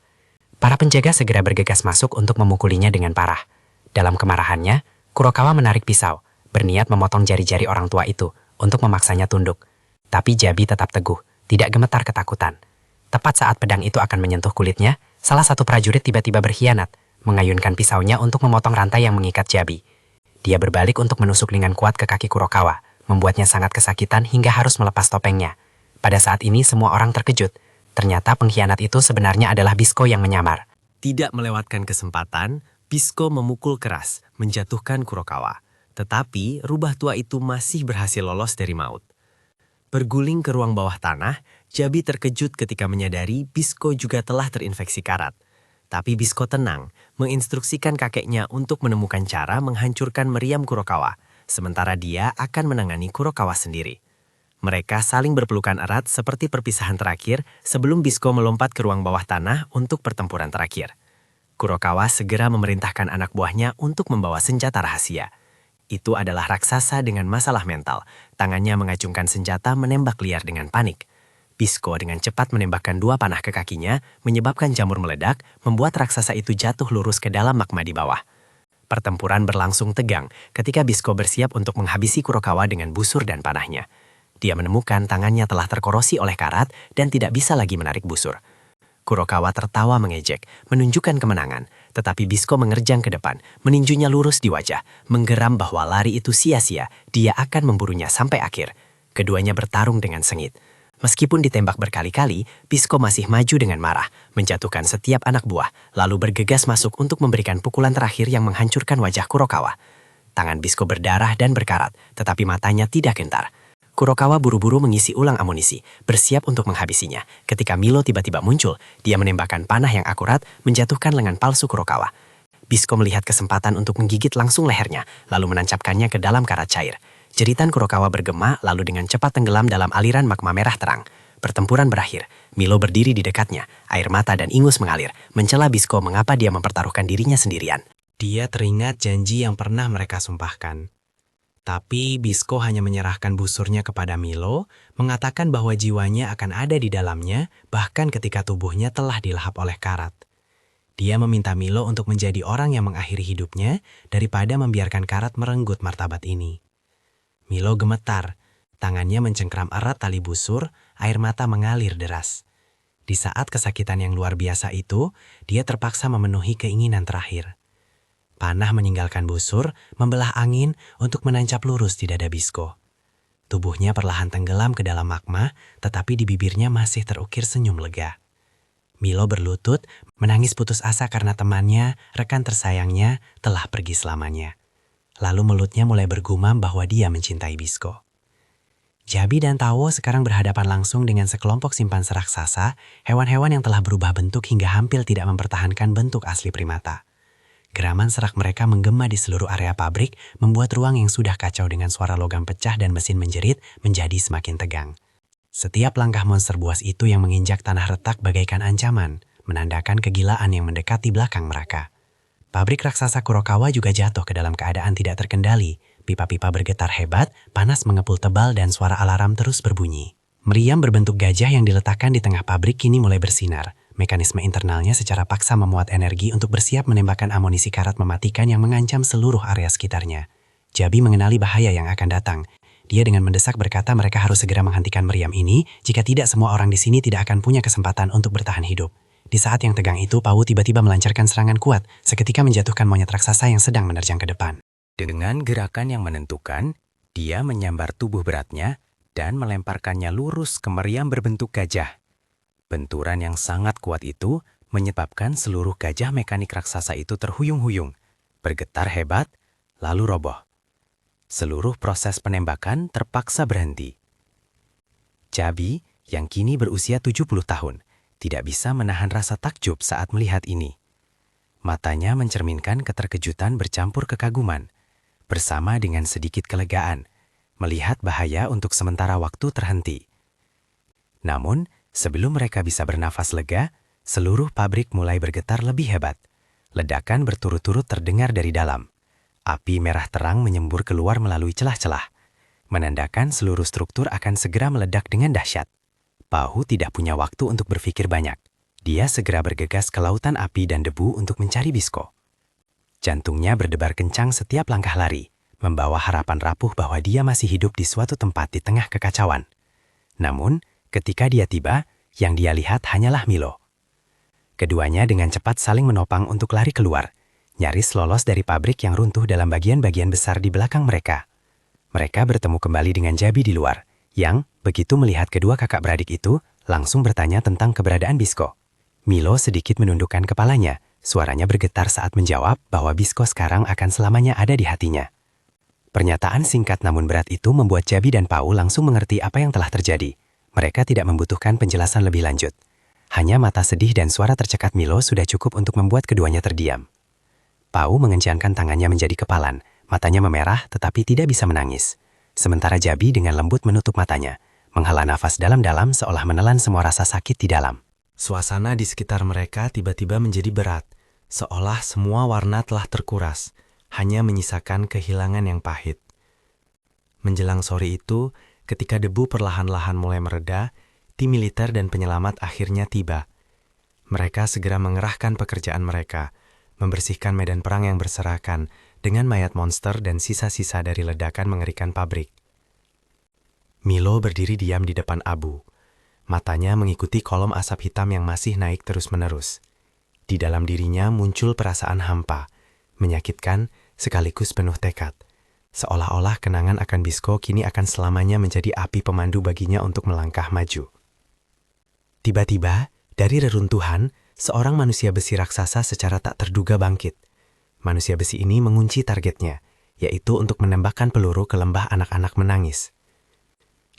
Para penjaga segera bergegas masuk untuk memukulinya dengan parah. Dalam kemarahannya, Kurokawa menarik pisau, berniat memotong jari-jari orang tua itu untuk memaksanya tunduk. Tapi Jabi tetap teguh, tidak gemetar ketakutan. Tepat saat pedang itu akan menyentuh kulitnya, salah satu prajurit tiba-tiba berkhianat, mengayunkan pisaunya untuk memotong rantai yang mengikat Jabi. Dia berbalik untuk menusuk dengan kuat ke kaki Kurokawa, membuatnya sangat kesakitan hingga harus melepas topengnya. Pada saat ini semua orang terkejut. Ternyata pengkhianat itu sebenarnya adalah Bisco yang menyamar. Tidak melewatkan kesempatan, Bisco memukul keras, menjatuhkan Kurokawa. Tetapi rubah tua itu masih berhasil lolos dari maut. Berguling ke ruang bawah tanah, Jabi terkejut ketika menyadari Bisco juga telah terinfeksi karat. Tapi Bisco tenang, menginstruksikan kakeknya untuk menemukan cara menghancurkan meriam Kurokawa, sementara dia akan menangani Kurokawa sendiri. Mereka saling berpelukan erat seperti perpisahan terakhir sebelum Bisco melompat ke ruang bawah tanah untuk pertempuran terakhir. Kurokawa segera memerintahkan anak buahnya untuk membawa senjata rahasia. Itu adalah raksasa dengan masalah mental. Tangannya mengacungkan senjata menembak liar dengan panik. Bisco dengan cepat menembakkan 2 panah ke kakinya, menyebabkan jamur meledak, membuat raksasa itu jatuh lurus ke dalam magma di bawah. Pertempuran berlangsung tegang ketika Bisco bersiap untuk menghabisi Kurokawa dengan busur dan panahnya. Dia menemukan tangannya telah terkorosi oleh karat dan tidak bisa lagi menarik busur. Kurokawa tertawa mengejek, menunjukkan kemenangan, tetapi Bisco mengerjang ke depan, meninjunya lurus di wajah, menggeram bahwa lari itu sia-sia, dia akan memburunya sampai akhir. Keduanya bertarung dengan sengit. Meskipun ditembak berkali-kali, Bisco masih maju dengan marah, menjatuhkan setiap anak buah, lalu bergegas masuk untuk memberikan pukulan terakhir yang menghancurkan wajah Kurokawa. Tangan Bisco berdarah dan berkarat, tetapi matanya tidak gentar. Kurokawa buru-buru mengisi ulang amunisi, bersiap untuk menghabisinya. Ketika Milo tiba-tiba muncul, dia menembakkan panah yang akurat, menjatuhkan lengan palsu Kurokawa. Bisco melihat kesempatan untuk menggigit langsung lehernya, lalu menancapkannya ke dalam karat cair. Jeritan Kurokawa bergema, lalu dengan cepat tenggelam dalam aliran magma merah terang. Pertempuran berakhir. Milo berdiri di dekatnya, air mata dan ingus mengalir, mencela Bisco mengapa dia mempertaruhkan dirinya sendirian. Dia teringat janji yang pernah mereka sumpahkan. Tapi Bisco hanya menyerahkan busurnya kepada Milo, mengatakan bahwa jiwanya akan ada di dalamnya, bahkan ketika tubuhnya telah dilahap oleh karat. Dia meminta Milo untuk menjadi orang yang mengakhiri hidupnya daripada membiarkan karat merenggut martabat ini. Milo gemetar, tangannya mencengkram erat tali busur, air mata mengalir deras. Di saat kesakitan yang luar biasa itu, dia terpaksa memenuhi keinginan terakhir. Panah meninggalkan busur, membelah angin untuk menancap lurus di dada Bisco. Tubuhnya perlahan tenggelam ke dalam magma, tetapi di bibirnya masih terukir senyum lega. Milo berlutut, menangis putus asa karena temannya, rekan tersayangnya, telah pergi selamanya. Lalu mulutnya mulai bergumam bahwa dia mencintai Bisco. Jabi dan Tawo sekarang berhadapan langsung dengan sekelompok simpanse raksasa, hewan-hewan yang telah berubah bentuk hingga hampir tidak mempertahankan bentuk asli primata. Geraman serak mereka menggema di seluruh area pabrik, membuat ruang yang sudah kacau dengan suara logam pecah dan mesin menjerit menjadi semakin tegang. Setiap langkah monster buas itu yang menginjak tanah retak bagaikan ancaman, menandakan kegilaan yang mendekat di belakang mereka. Pabrik raksasa Kurokawa juga jatuh ke dalam keadaan tidak terkendali. Pipa-pipa bergetar hebat, panas mengepul tebal dan suara alarm terus berbunyi. Meriam berbentuk gajah yang diletakkan di tengah pabrik kini mulai bersinar. Mekanisme internalnya secara paksa memuat energi untuk bersiap menembakkan amunisi karat mematikan yang mengancam seluruh area sekitarnya. Jabi mengenali bahaya yang akan datang. Dia dengan mendesak berkata mereka harus segera menghentikan meriam ini, jika tidak semua orang di sini tidak akan punya kesempatan untuk bertahan hidup. Di saat yang tegang itu, Pau tiba-tiba melancarkan serangan kuat, seketika menjatuhkan monyet raksasa yang sedang menerjang ke depan. Dengan gerakan yang menentukan, dia menyambar tubuh beratnya dan melemparkannya lurus ke meriam berbentuk gajah. Benturan yang sangat kuat itu menyebabkan seluruh gajah mekanik raksasa itu terhuyung-huyung, bergetar hebat, lalu roboh. Seluruh proses penembakan terpaksa berhenti. Jabi, yang kini berusia 70 tahun, tidak bisa menahan rasa takjub saat melihat ini. Matanya mencerminkan keterkejutan bercampur kekaguman, bersama dengan sedikit kelegaan, melihat bahaya untuk sementara waktu terhenti. Namun, sebelum mereka bisa bernafas lega, seluruh pabrik mulai bergetar lebih hebat. Ledakan berturut-turut terdengar dari dalam. Api merah terang menyembur keluar melalui celah-celah, menandakan seluruh struktur akan segera meledak dengan dahsyat. Pau tidak punya waktu untuk berpikir banyak. Dia segera bergegas ke lautan api dan debu untuk mencari Bisco. Jantungnya berdebar kencang setiap langkah lari, membawa harapan rapuh bahwa dia masih hidup di suatu tempat di tengah kekacauan. Namun, ketika dia tiba, yang dia lihat hanyalah Milo. Keduanya dengan cepat saling menopang untuk lari keluar, nyaris lolos dari pabrik yang runtuh dalam bagian-bagian besar di belakang mereka. Mereka bertemu kembali dengan Jabi di luar, yang, begitu melihat kedua kakak beradik itu, langsung bertanya tentang keberadaan Bisco. Milo sedikit menundukkan kepalanya, suaranya bergetar saat menjawab bahwa Bisco sekarang akan selamanya ada di hatinya. Pernyataan singkat namun berat itu membuat Jabi dan Pau langsung mengerti apa yang telah terjadi. Mereka tidak membutuhkan penjelasan lebih lanjut. Hanya mata sedih dan suara tercekat Milo sudah cukup untuk membuat keduanya terdiam. Pau mengencangkan tangannya menjadi kepalan, matanya memerah tetapi tidak bisa menangis. Sementara Jabi dengan lembut menutup matanya, menghela nafas dalam-dalam seolah menelan semua rasa sakit di dalam. Suasana di sekitar mereka tiba-tiba menjadi berat, seolah semua warna telah terkuras, hanya menyisakan kehilangan yang pahit. Menjelang sore itu, ketika debu perlahan-lahan mulai mereda, tim militer dan penyelamat akhirnya tiba. Mereka segera mengerahkan pekerjaan mereka, membersihkan medan perang yang berserakan dengan mayat monster dan sisa-sisa dari ledakan mengerikan pabrik. Milo berdiri diam di depan abu. Matanya mengikuti kolom asap hitam yang masih naik terus-menerus. Di dalam dirinya muncul perasaan hampa, menyakitkan sekaligus penuh tekad. Seolah-olah kenangan akan Bisco kini akan selamanya menjadi api pemandu baginya untuk melangkah maju. Tiba-tiba, dari reruntuhan, seorang manusia besi raksasa secara tak terduga bangkit. Manusia besi ini mengunci targetnya, yaitu untuk menembakkan peluru ke lembah anak-anak menangis.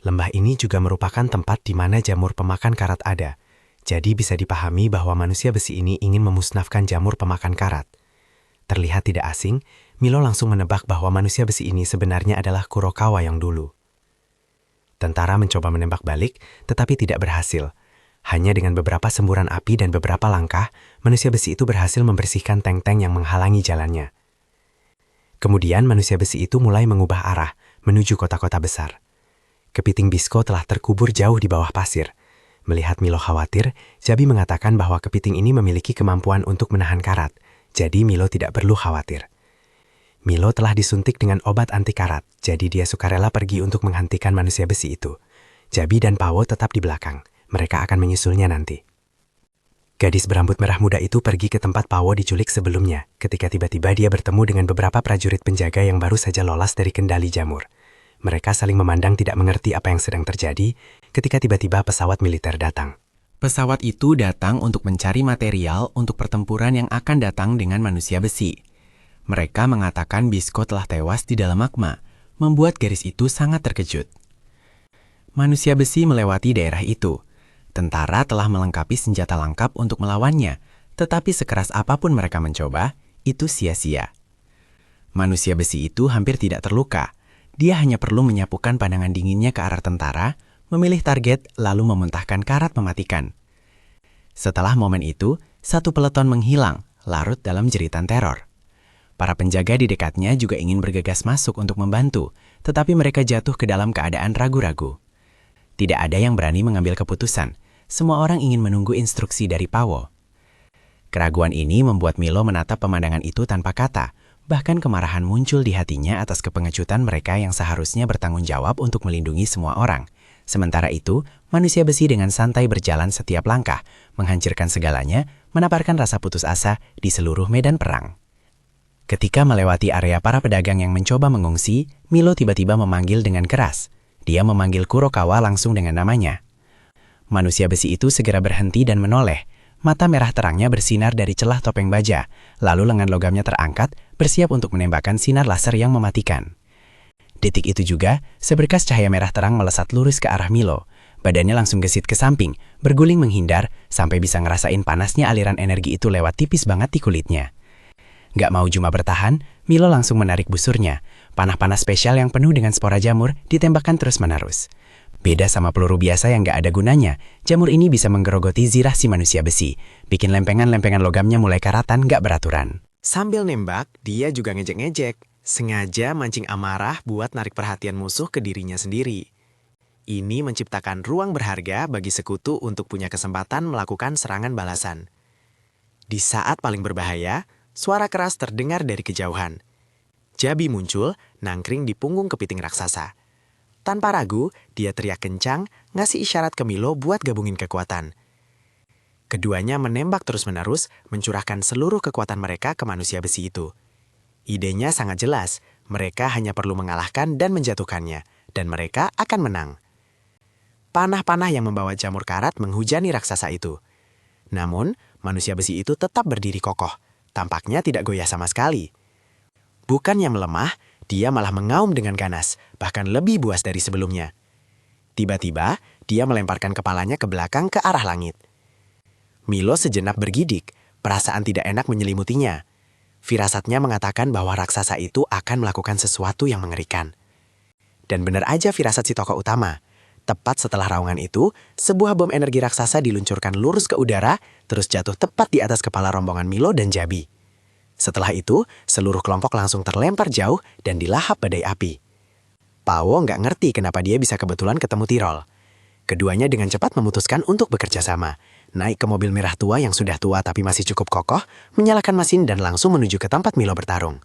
Lembah ini juga merupakan tempat di mana jamur pemakan karat ada, jadi bisa dipahami bahwa manusia besi ini ingin memusnahkan jamur pemakan karat. Terlihat tidak asing, Milo langsung menebak bahwa manusia besi ini sebenarnya adalah Kurokawa yang dulu. Tentara mencoba menembak balik, tetapi tidak berhasil. Hanya dengan beberapa semburan api dan beberapa langkah, manusia besi itu berhasil membersihkan tank-tank yang menghalangi jalannya. Kemudian manusia besi itu mulai mengubah arah menuju kota-kota besar. Kepiting Bisco telah terkubur jauh di bawah pasir. Melihat Milo khawatir, Jabi mengatakan bahwa kepiting ini memiliki kemampuan untuk menahan karat, jadi Milo tidak perlu khawatir. Milo telah disuntik dengan obat anti karat, jadi dia sukarela pergi untuk menghentikan manusia besi itu. Jabi dan Pawo tetap di belakang, mereka akan menyusulnya nanti. Gadis berambut merah muda itu pergi ke tempat Pawo diculik sebelumnya, ketika tiba-tiba dia bertemu dengan beberapa prajurit penjaga yang baru saja lolos dari kendali jamur. Mereka saling memandang tidak mengerti apa yang sedang terjadi, ketika tiba-tiba pesawat militer datang. Pesawat itu datang untuk mencari material untuk pertempuran yang akan datang dengan manusia besi. Mereka mengatakan Bisco telah tewas di dalam magma, membuat garis itu sangat terkejut. Manusia besi melewati daerah itu. Tentara telah melengkapi senjata lengkap untuk melawannya, tetapi sekeras apapun mereka mencoba, itu sia-sia. Manusia besi itu hampir tidak terluka. Dia hanya perlu menyapukan pandangan dinginnya ke arah tentara, memilih target, lalu memuntahkan karat mematikan. Setelah momen itu, satu peleton menghilang, larut dalam jeritan teror. Para penjaga di dekatnya juga ingin bergegas masuk untuk membantu, tetapi mereka jatuh ke dalam keadaan ragu-ragu. Tidak ada yang berani mengambil keputusan. Semua orang ingin menunggu instruksi dari Pawo. Keraguan ini membuat Milo menatap pemandangan itu tanpa kata. Bahkan kemarahan muncul di hatinya atas kepengecutan mereka yang seharusnya bertanggung jawab untuk melindungi semua orang. Sementara itu, manusia besi dengan santai berjalan setiap langkah, menghancurkan segalanya, menaparkan rasa putus asa di seluruh medan perang. Ketika melewati area para pedagang yang mencoba mengungsi, Milo tiba-tiba memanggil dengan keras. Dia memanggil Kurokawa langsung dengan namanya. Manusia besi itu segera berhenti dan menoleh. Mata merah terangnya bersinar dari celah topeng baja, lalu lengan logamnya terangkat, bersiap untuk menembakkan sinar laser yang mematikan. Detik itu juga, seberkas cahaya merah terang melesat lurus ke arah Milo. Badannya langsung gesit ke samping, berguling menghindar, sampai bisa ngerasain panasnya aliran energi itu lewat tipis banget di kulitnya. Gak mau cuma bertahan, Milo langsung menarik busurnya. Panah panas spesial yang penuh dengan spora jamur ditembakkan terus-menerus. Beda sama peluru biasa yang gak ada gunanya, jamur ini bisa menggerogoti zirah si manusia besi, bikin lempengan-lempengan logamnya mulai karatan gak beraturan. Sambil nembak, dia juga ngejek-ngejek, sengaja mancing amarah buat narik perhatian musuh ke dirinya sendiri. Ini menciptakan ruang berharga bagi sekutu untuk punya kesempatan melakukan serangan balasan. Di saat paling berbahaya, suara keras terdengar dari kejauhan. Jabi muncul, nangkring di punggung kepiting raksasa. Tanpa ragu, dia teriak kencang, ngasih isyarat ke Milo buat gabungin kekuatan. Keduanya menembak terus-menerus, mencurahkan seluruh kekuatan mereka ke manusia besi itu. Idenya sangat jelas, mereka hanya perlu mengalahkan dan menjatuhkannya, dan mereka akan menang. Panah-panah yang membawa jamur karat menghujani raksasa itu. Namun, manusia besi itu tetap berdiri kokoh, tampaknya tidak goyah sama sekali. Bukannya melemah, dia malah mengaum dengan ganas, bahkan lebih buas dari sebelumnya. Tiba-tiba, dia melemparkan kepalanya ke belakang ke arah langit. Milo sejenak bergidik, perasaan tidak enak menyelimutinya. Firasatnya mengatakan bahwa raksasa itu akan melakukan sesuatu yang mengerikan. Dan benar aja firasat si tokoh utama. Tepat setelah raungan itu, sebuah bom energi raksasa diluncurkan lurus ke udara, terus jatuh tepat di atas kepala rombongan Milo dan Jabi. Setelah itu, seluruh kelompok langsung terlempar jauh dan dilahap badai api. Pawo nggak ngerti kenapa dia bisa kebetulan ketemu Tirol. Keduanya dengan cepat memutuskan untuk bekerja sama. Naik ke mobil merah tua yang sudah tua tapi masih cukup kokoh, menyalakan mesin dan langsung menuju ke tempat Milo bertarung.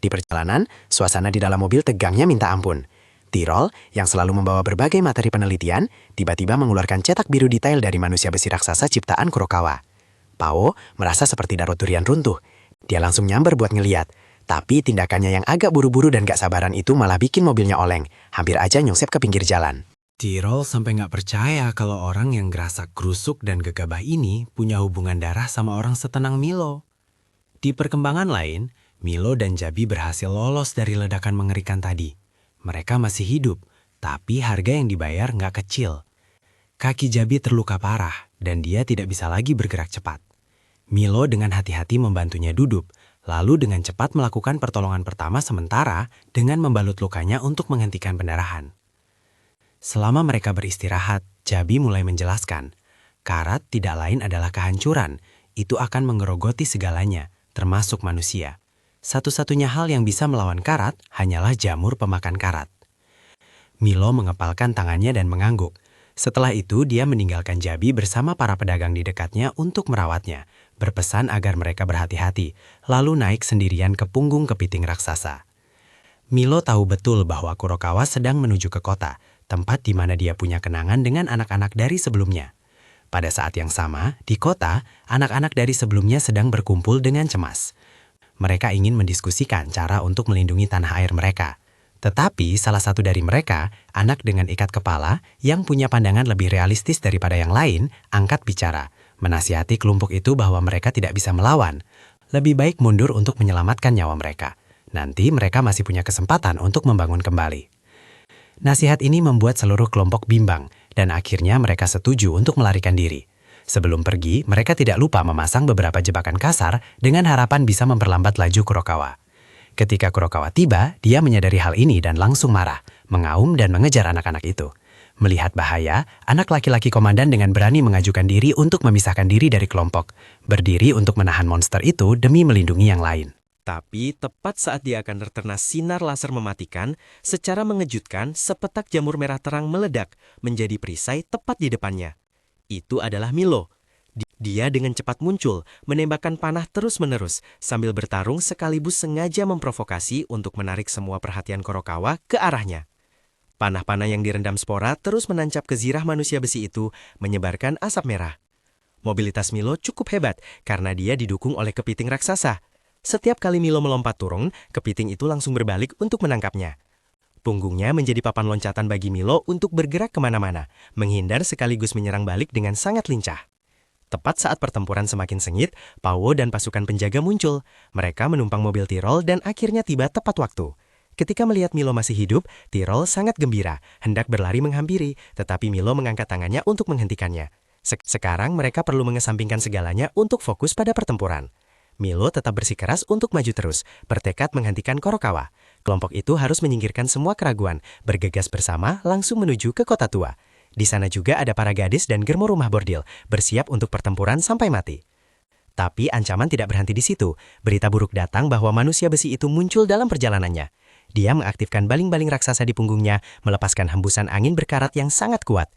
Di perjalanan, suasana di dalam mobil tegangnya minta ampun. Tirol, yang selalu membawa berbagai materi penelitian, tiba-tiba mengeluarkan cetak biru detail dari manusia besi raksasa ciptaan Kurokawa. Pawo merasa seperti darut durian runtuh. Dia langsung nyamber buat ngeliat. Tapi tindakannya yang agak buru-buru dan gak sabaran itu malah bikin mobilnya oleng. Hampir aja nyungsep ke pinggir jalan. Tirol sampai gak percaya kalau orang yang gerasa krusuk dan gegabah ini punya hubungan darah sama orang setenang Milo. Di perkembangan lain, Milo dan Jabi berhasil lolos dari ledakan mengerikan tadi. Mereka masih hidup, tapi harga yang dibayar gak kecil. Kaki Jabi terluka parah dan dia tidak bisa lagi bergerak cepat. Milo dengan hati-hati membantunya duduk, lalu dengan cepat melakukan pertolongan pertama sementara dengan membalut lukanya untuk menghentikan pendarahan. Selama mereka beristirahat, Jabi mulai menjelaskan, karat tidak lain adalah kehancuran, itu akan menggerogoti segalanya, termasuk manusia. Satu-satunya hal yang bisa melawan karat hanyalah jamur pemakan karat. Milo mengepalkan tangannya dan mengangguk. Setelah itu, dia meninggalkan Jabi bersama para pedagang di dekatnya untuk merawatnya, berpesan agar mereka berhati-hati, lalu naik sendirian ke punggung kepiting raksasa. Milo tahu betul bahwa Kurokawa sedang menuju ke kota, tempat di mana dia punya kenangan dengan anak-anak dari sebelumnya. Pada saat yang sama, di kota, anak-anak dari sebelumnya sedang berkumpul dengan cemas. Mereka ingin mendiskusikan cara untuk melindungi tanah air mereka. Tetapi salah satu dari mereka, anak dengan ikat kepala, yang punya pandangan lebih realistis daripada yang lain, angkat bicara, menasihati kelompok itu bahwa mereka tidak bisa melawan. Lebih baik mundur untuk menyelamatkan nyawa mereka. Nanti mereka masih punya kesempatan untuk membangun kembali. Nasihat ini membuat seluruh kelompok bimbang, dan akhirnya mereka setuju untuk melarikan diri. Sebelum pergi, mereka tidak lupa memasang beberapa jebakan kasar dengan harapan bisa memperlambat laju Kurokawa. Ketika Kurokawa tiba, dia menyadari hal ini dan langsung marah, mengaum dan mengejar anak-anak itu. Melihat bahaya, anak laki-laki komandan dengan berani mengajukan diri untuk memisahkan diri dari kelompok, berdiri untuk menahan monster itu demi melindungi yang lain. Tapi tepat saat dia akan terkena sinar laser mematikan, secara mengejutkan sepetak jamur merah terang meledak menjadi perisai tepat di depannya. Itu adalah Milo. Dia dengan cepat muncul, menembakkan panah terus-menerus, sambil bertarung sekaligus sengaja memprovokasi untuk menarik semua perhatian Kurokawa ke arahnya. Panah-panah yang direndam spora terus menancap ke zirah manusia besi itu, menyebarkan asap merah. Mobilitas Milo cukup hebat karena dia didukung oleh kepiting raksasa. Setiap kali Milo melompat turun, kepiting itu langsung berbalik untuk menangkapnya. Punggungnya menjadi papan loncatan bagi Milo untuk bergerak kemana-mana, menghindar sekaligus menyerang balik dengan sangat lincah. Tepat saat pertempuran semakin sengit, Pawo dan pasukan penjaga muncul. Mereka menumpang mobil Tirol dan akhirnya tiba tepat waktu. Ketika melihat Milo masih hidup, Tirol sangat gembira, hendak berlari menghampiri, tetapi Milo mengangkat tangannya untuk menghentikannya. Sekarang mereka perlu mengesampingkan segalanya untuk fokus pada pertempuran. Milo tetap bersikeras untuk maju terus, bertekad menghentikan Kurokawa. Kelompok itu harus menyingkirkan semua keraguan, bergegas bersama langsung menuju ke kota tua. Di sana juga ada para gadis dan germo rumah bordil, bersiap untuk pertempuran sampai mati. Tapi ancaman tidak berhenti di situ. Berita buruk datang bahwa manusia besi itu muncul dalam perjalanannya. Dia mengaktifkan baling-baling raksasa di punggungnya, melepaskan hembusan angin berkarat yang sangat kuat.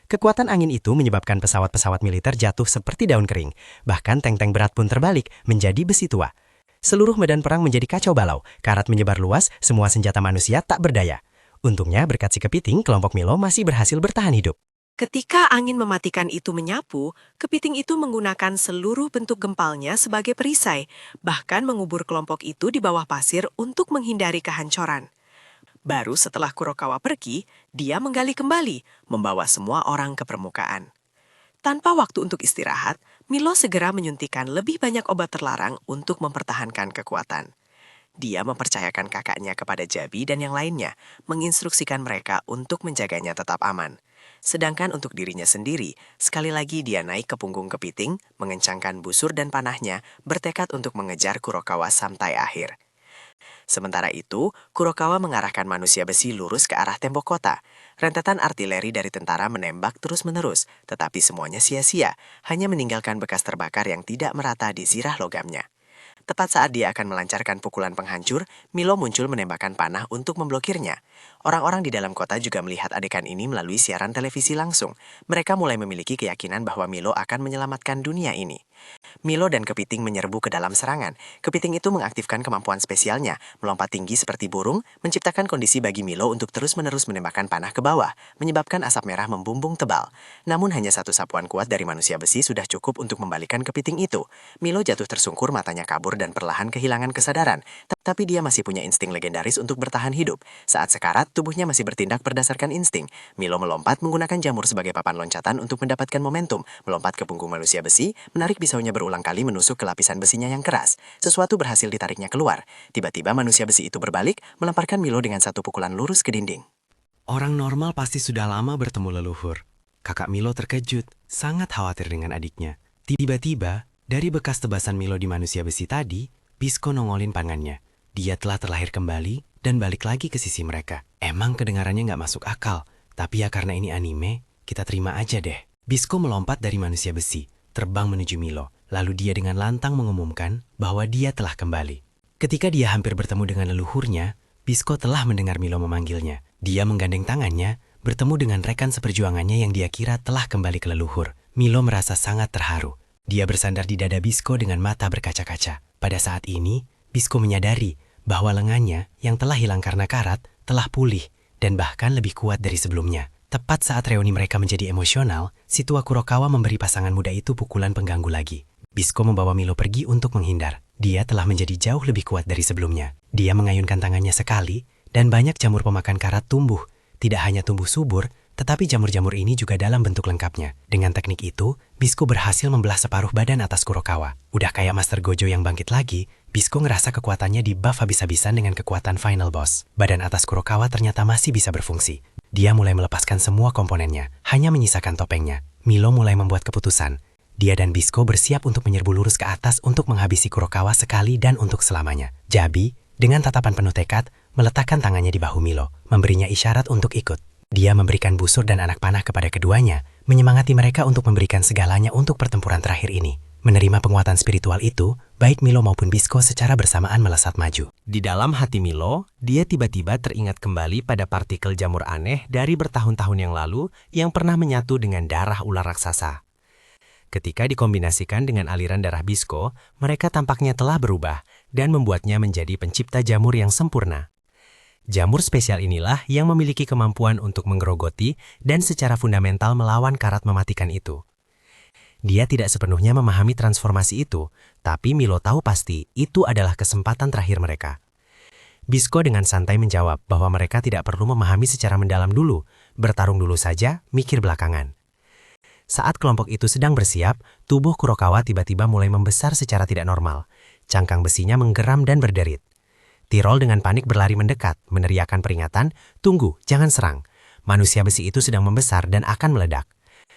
Kekuatan angin itu menyebabkan pesawat-pesawat militer jatuh seperti daun kering. Bahkan tank-tank berat pun terbalik menjadi besi tua. Seluruh medan perang menjadi kacau balau, karat menyebar luas, semua senjata manusia tak berdaya. Untungnya berkat si kepiting, kelompok Milo masih berhasil bertahan hidup. Ketika angin mematikan itu menyapu, kepiting itu menggunakan seluruh bentuk gempalnya sebagai perisai, bahkan mengubur kelompok itu di bawah pasir untuk menghindari kehancuran. Baru setelah Kurokawa pergi, dia menggali kembali, membawa semua orang ke permukaan. Tanpa waktu untuk istirahat, Milo segera menyuntikkan lebih banyak obat terlarang untuk mempertahankan kekuatan. Dia mempercayakan kakaknya kepada Jabi dan yang lainnya, menginstruksikan mereka untuk menjaganya tetap aman. Sedangkan untuk dirinya sendiri, sekali lagi dia naik ke punggung kepiting, mengencangkan busur dan panahnya, bertekad untuk mengejar Kurokawa sampai akhir. Sementara itu, Kurokawa mengarahkan manusia besi lurus ke arah tembok kota. Rentetan artileri dari tentara menembak terus-menerus, tetapi semuanya sia-sia, hanya meninggalkan bekas terbakar yang tidak merata di zirah logamnya. Tepat saat dia akan melancarkan pukulan penghancur, Milo muncul menembakkan panah untuk memblokirnya. Orang-orang di dalam kota juga melihat adegan ini melalui siaran televisi langsung. Mereka mulai memiliki keyakinan bahwa Milo akan menyelamatkan dunia ini. Milo dan kepiting menyerbu ke dalam serangan. Kepiting itu mengaktifkan kemampuan spesialnya, melompat tinggi seperti burung, menciptakan kondisi bagi Milo untuk terus-menerus menembakkan panah ke bawah, menyebabkan asap merah membumbung tebal. Namun hanya satu sapuan kuat dari manusia besi sudah cukup untuk membalikan kepiting itu. Milo jatuh tersungkur, matanya kabur dan perlahan kehilangan kesadaran. Tapi dia masih punya insting legendaris untuk bertahan hidup. Saat sekarat, tubuhnya masih bertindak berdasarkan insting. Milo melompat menggunakan jamur sebagai papan loncatan untuk mendapatkan momentum, melompat ke punggung manusia besi, menarik pisaunya berulang kali menusuk ke lapisan besinya yang keras. Sesuatu berhasil ditariknya keluar. Tiba-tiba manusia besi itu berbalik, melemparkan Milo dengan satu pukulan lurus ke dinding. Orang normal pasti sudah lama bertemu leluhur. Kakak Milo terkejut, sangat khawatir dengan adiknya. Tiba-tiba, dari bekas tebasan Milo di manusia besi tadi, Bisco nongolin pangannya. Dia telah terlahir kembali dan balik lagi ke sisi mereka. Emang kedengarannya nggak masuk akal, tapi ya karena ini anime, kita terima aja deh. Bisco melompat dari manusia besi, terbang menuju Milo. Lalu dia dengan lantang mengumumkan bahwa dia telah kembali. Ketika dia hampir bertemu dengan leluhurnya, Bisco telah mendengar Milo memanggilnya. Dia menggandeng tangannya, bertemu dengan rekan seperjuangannya yang dia kira telah kembali ke leluhur. Milo merasa sangat terharu. Dia bersandar di dada Bisco dengan mata berkaca-kaca. Pada saat ini, Bisco menyadari bahwa lengannya yang telah hilang karena karat telah pulih dan bahkan lebih kuat dari sebelumnya. Tepat saat reuni mereka menjadi emosional, si tua Kurokawa memberi pasangan muda itu pukulan pengganggu lagi. Bisco membawa Milo pergi untuk menghindar. Dia telah menjadi jauh lebih kuat dari sebelumnya. Dia mengayunkan tangannya sekali, dan banyak jamur pemakan karat tumbuh. Tidak hanya tumbuh subur, tetapi jamur-jamur ini juga dalam bentuk lengkapnya. Dengan teknik itu, Bisco berhasil membelah separuh badan atas Kurokawa. Udah kayak Master Gojo yang bangkit lagi, Bisco ngerasa kekuatannya di-buff habis-habisan dengan kekuatan Final Boss. Badan atas Kurokawa ternyata masih bisa berfungsi. Dia mulai melepaskan semua komponennya, hanya menyisakan topengnya. Milo mulai membuat keputusan. Dia dan Bisco bersiap untuk menyerbu lurus ke atas untuk menghabisi Kurokawa sekali dan untuk selamanya. Jabi, dengan tatapan penuh tekad, meletakkan tangannya di bahu Milo, memberinya isyarat untuk ikut. Dia memberikan busur dan anak panah kepada keduanya, menyemangati mereka untuk memberikan segalanya untuk pertempuran terakhir ini. Menerima penguatan spiritual itu, baik Milo maupun Bisco secara bersamaan melesat maju. Di dalam hati Milo, dia tiba-tiba teringat kembali pada partikel jamur aneh dari bertahun-tahun yang lalu yang pernah menyatu dengan darah ular raksasa. Ketika dikombinasikan dengan aliran darah Bisco, mereka tampaknya telah berubah dan membuatnya menjadi pencipta jamur yang sempurna. Jamur spesial inilah yang memiliki kemampuan untuk menggerogoti dan secara fundamental melawan karat mematikan itu. Dia tidak sepenuhnya memahami transformasi itu, tapi Milo tahu pasti itu adalah kesempatan terakhir mereka. Bisco dengan santai menjawab bahwa mereka tidak perlu memahami secara mendalam dulu, bertarung dulu saja, mikir belakangan. Saat kelompok itu sedang bersiap, tubuh Kurokawa tiba-tiba mulai membesar secara tidak normal. Cangkang besinya menggeram dan berderit. Tirol dengan panik berlari mendekat, meneriakkan peringatan, "Tunggu, jangan serang. Manusia besi itu sedang membesar dan akan meledak.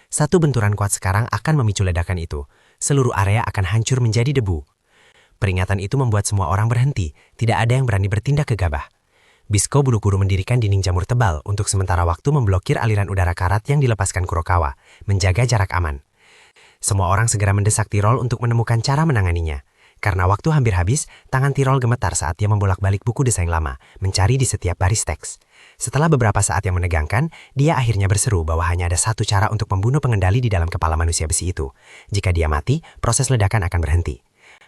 Satu benturan kuat sekarang akan memicu ledakan itu. Seluruh area akan hancur menjadi debu." Peringatan itu membuat semua orang berhenti, tidak ada yang berani bertindak gegabah. Bisco buru-buru mendirikan dinding jamur tebal untuk sementara waktu memblokir aliran udara karat yang dilepaskan Kurokawa, menjaga jarak aman. Semua orang segera mendesak Tirol untuk menemukan cara menanganinya. Karena waktu hampir habis, tangan Tirol gemetar saat dia membolak-balik buku desain lama, mencari di setiap baris teks. Setelah beberapa saat yang menegangkan, dia akhirnya berseru bahwa hanya ada satu cara untuk membunuh pengendali di dalam kepala manusia besi itu. Jika dia mati, proses ledakan akan berhenti.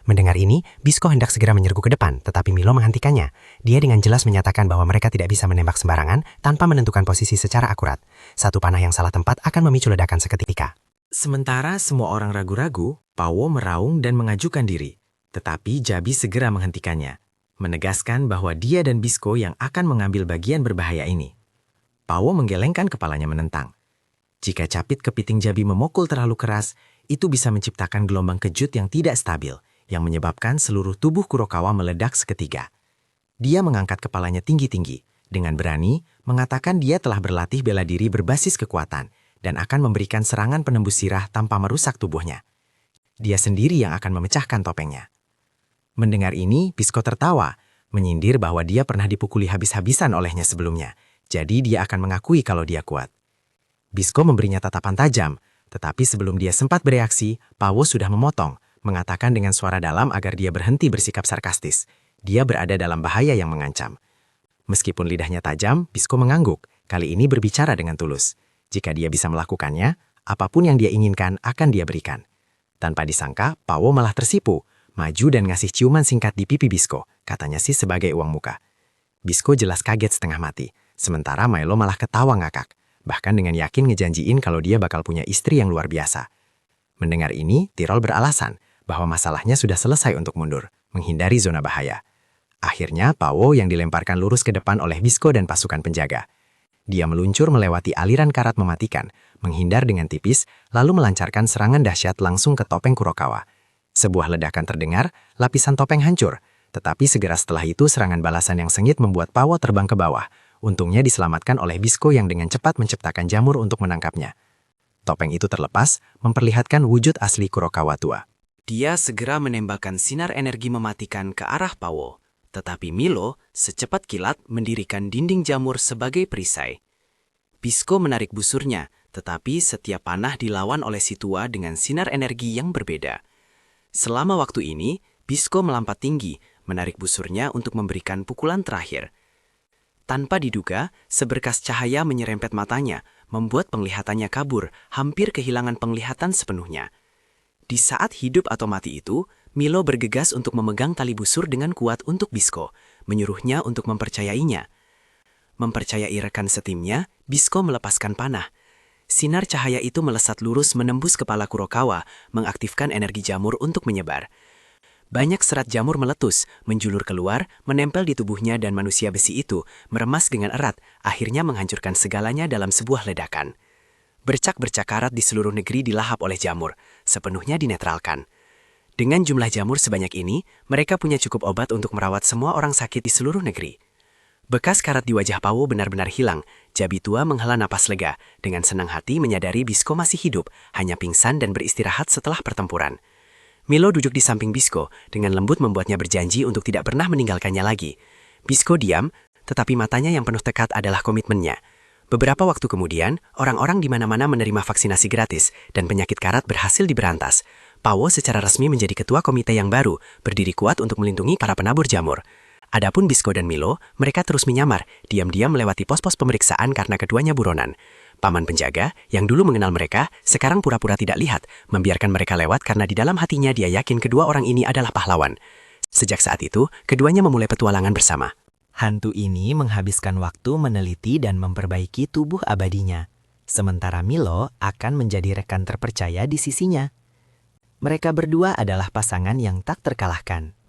Mendengar ini, Bisco hendak segera menyerbu ke depan, tetapi Milo menghentikannya. Dia dengan jelas menyatakan bahwa mereka tidak bisa menembak sembarangan tanpa menentukan posisi secara akurat. Satu panah yang salah tempat akan memicu ledakan seketika. Sementara semua orang ragu-ragu, Pawo meraung dan mengajukan diri. Tetapi Jabi segera menghentikannya, menegaskan bahwa dia dan Bisco yang akan mengambil bagian berbahaya ini. Pawo menggelengkan kepalanya menentang. Jika capit kepiting Jabi memukul terlalu keras, itu bisa menciptakan gelombang kejut yang tidak stabil, yang menyebabkan seluruh tubuh Kurokawa meledak seketika. Dia mengangkat kepalanya tinggi-tinggi, dengan berani mengatakan dia telah berlatih bela diri berbasis kekuatan, dan akan memberikan serangan penembus sirah tanpa merusak tubuhnya. Dia sendiri yang akan memecahkan topengnya. Mendengar ini, Bisco tertawa, menyindir bahwa dia pernah dipukuli habis-habisan olehnya sebelumnya, jadi dia akan mengakui kalau dia kuat. Bisco memberinya tatapan tajam, tetapi sebelum dia sempat bereaksi, Pawo sudah memotong, mengatakan dengan suara dalam agar dia berhenti bersikap sarkastis. Dia berada dalam bahaya yang mengancam. Meskipun lidahnya tajam, Bisco mengangguk, kali ini berbicara dengan tulus. Jika dia bisa melakukannya, apapun yang dia inginkan akan dia berikan. Tanpa disangka, Pawo malah tersipu, maju dan ngasih ciuman singkat di pipi Bisco, katanya sih sebagai uang muka. Bisco jelas kaget setengah mati, sementara Milo malah ketawa ngakak, bahkan dengan yakin ngejanjiin kalau dia bakal punya istri yang luar biasa. Mendengar ini, Tirol beralasan bahwa masalahnya sudah selesai untuk mundur, menghindari zona bahaya. Akhirnya, Pawo yang dilemparkan lurus ke depan oleh Bisco dan pasukan penjaga. Dia meluncur melewati aliran karat mematikan, menghindar dengan tipis, lalu melancarkan serangan dahsyat langsung ke topeng Kurokawa. Sebuah ledakan terdengar, lapisan topeng hancur, tetapi segera setelah itu serangan balasan yang sengit membuat Pawo terbang ke bawah. Untungnya diselamatkan oleh Bisco yang dengan cepat menciptakan jamur untuk menangkapnya. Topeng itu terlepas, memperlihatkan wujud asli Kurokawa tua. Dia segera menembakkan sinar energi mematikan ke arah Pawo, tetapi Milo secepat kilat mendirikan dinding jamur sebagai perisai. Bisco menarik busurnya, tetapi setiap panah dilawan oleh si tua dengan sinar energi yang berbeda. Selama waktu ini, Bisco melompat tinggi, menarik busurnya untuk memberikan pukulan terakhir. Tanpa diduga, seberkas cahaya menyerempet matanya, membuat penglihatannya kabur, hampir kehilangan penglihatan sepenuhnya. Di saat hidup atau mati itu, Milo bergegas untuk memegang tali busur dengan kuat untuk Bisco, menyuruhnya untuk mempercayainya. Mempercayai rekan setimnya, Bisco melepaskan panah. Sinar cahaya itu melesat lurus menembus kepala Kurokawa, mengaktifkan energi jamur untuk menyebar. Banyak serat jamur meletus, menjulur keluar, menempel di tubuhnya dan manusia besi itu, meremas dengan erat, akhirnya menghancurkan segalanya dalam sebuah ledakan. Bercak-bercak karat di seluruh negeri dilahap oleh jamur, sepenuhnya dinetralkan. Dengan jumlah jamur sebanyak ini, mereka punya cukup obat untuk merawat semua orang sakit di seluruh negeri. Bekas karat di wajah Pawo benar-benar hilang. Jabi tua menghela napas lega, dengan senang hati menyadari Bisco masih hidup, hanya pingsan dan beristirahat setelah pertempuran. Milo duduk di samping Bisco, dengan lembut membuatnya berjanji untuk tidak pernah meninggalkannya lagi. Bisco diam, tetapi matanya yang penuh tekad adalah komitmennya. Beberapa waktu kemudian, orang-orang di mana-mana menerima vaksinasi gratis, dan penyakit karat berhasil diberantas. Pawo secara resmi menjadi ketua komite yang baru, berdiri kuat untuk melindungi para penabur jamur. Adapun Bisco dan Milo, mereka terus menyamar, diam-diam melewati pos-pos pemeriksaan karena keduanya buronan. Paman penjaga, yang dulu mengenal mereka, sekarang pura-pura tidak lihat, membiarkan mereka lewat karena di dalam hatinya dia yakin kedua orang ini adalah pahlawan. Sejak saat itu, keduanya memulai petualangan bersama. Hantu ini menghabiskan waktu meneliti dan memperbaiki tubuh abadinya, sementara Milo akan menjadi rekan terpercaya di sisinya. Mereka berdua adalah pasangan yang tak terkalahkan.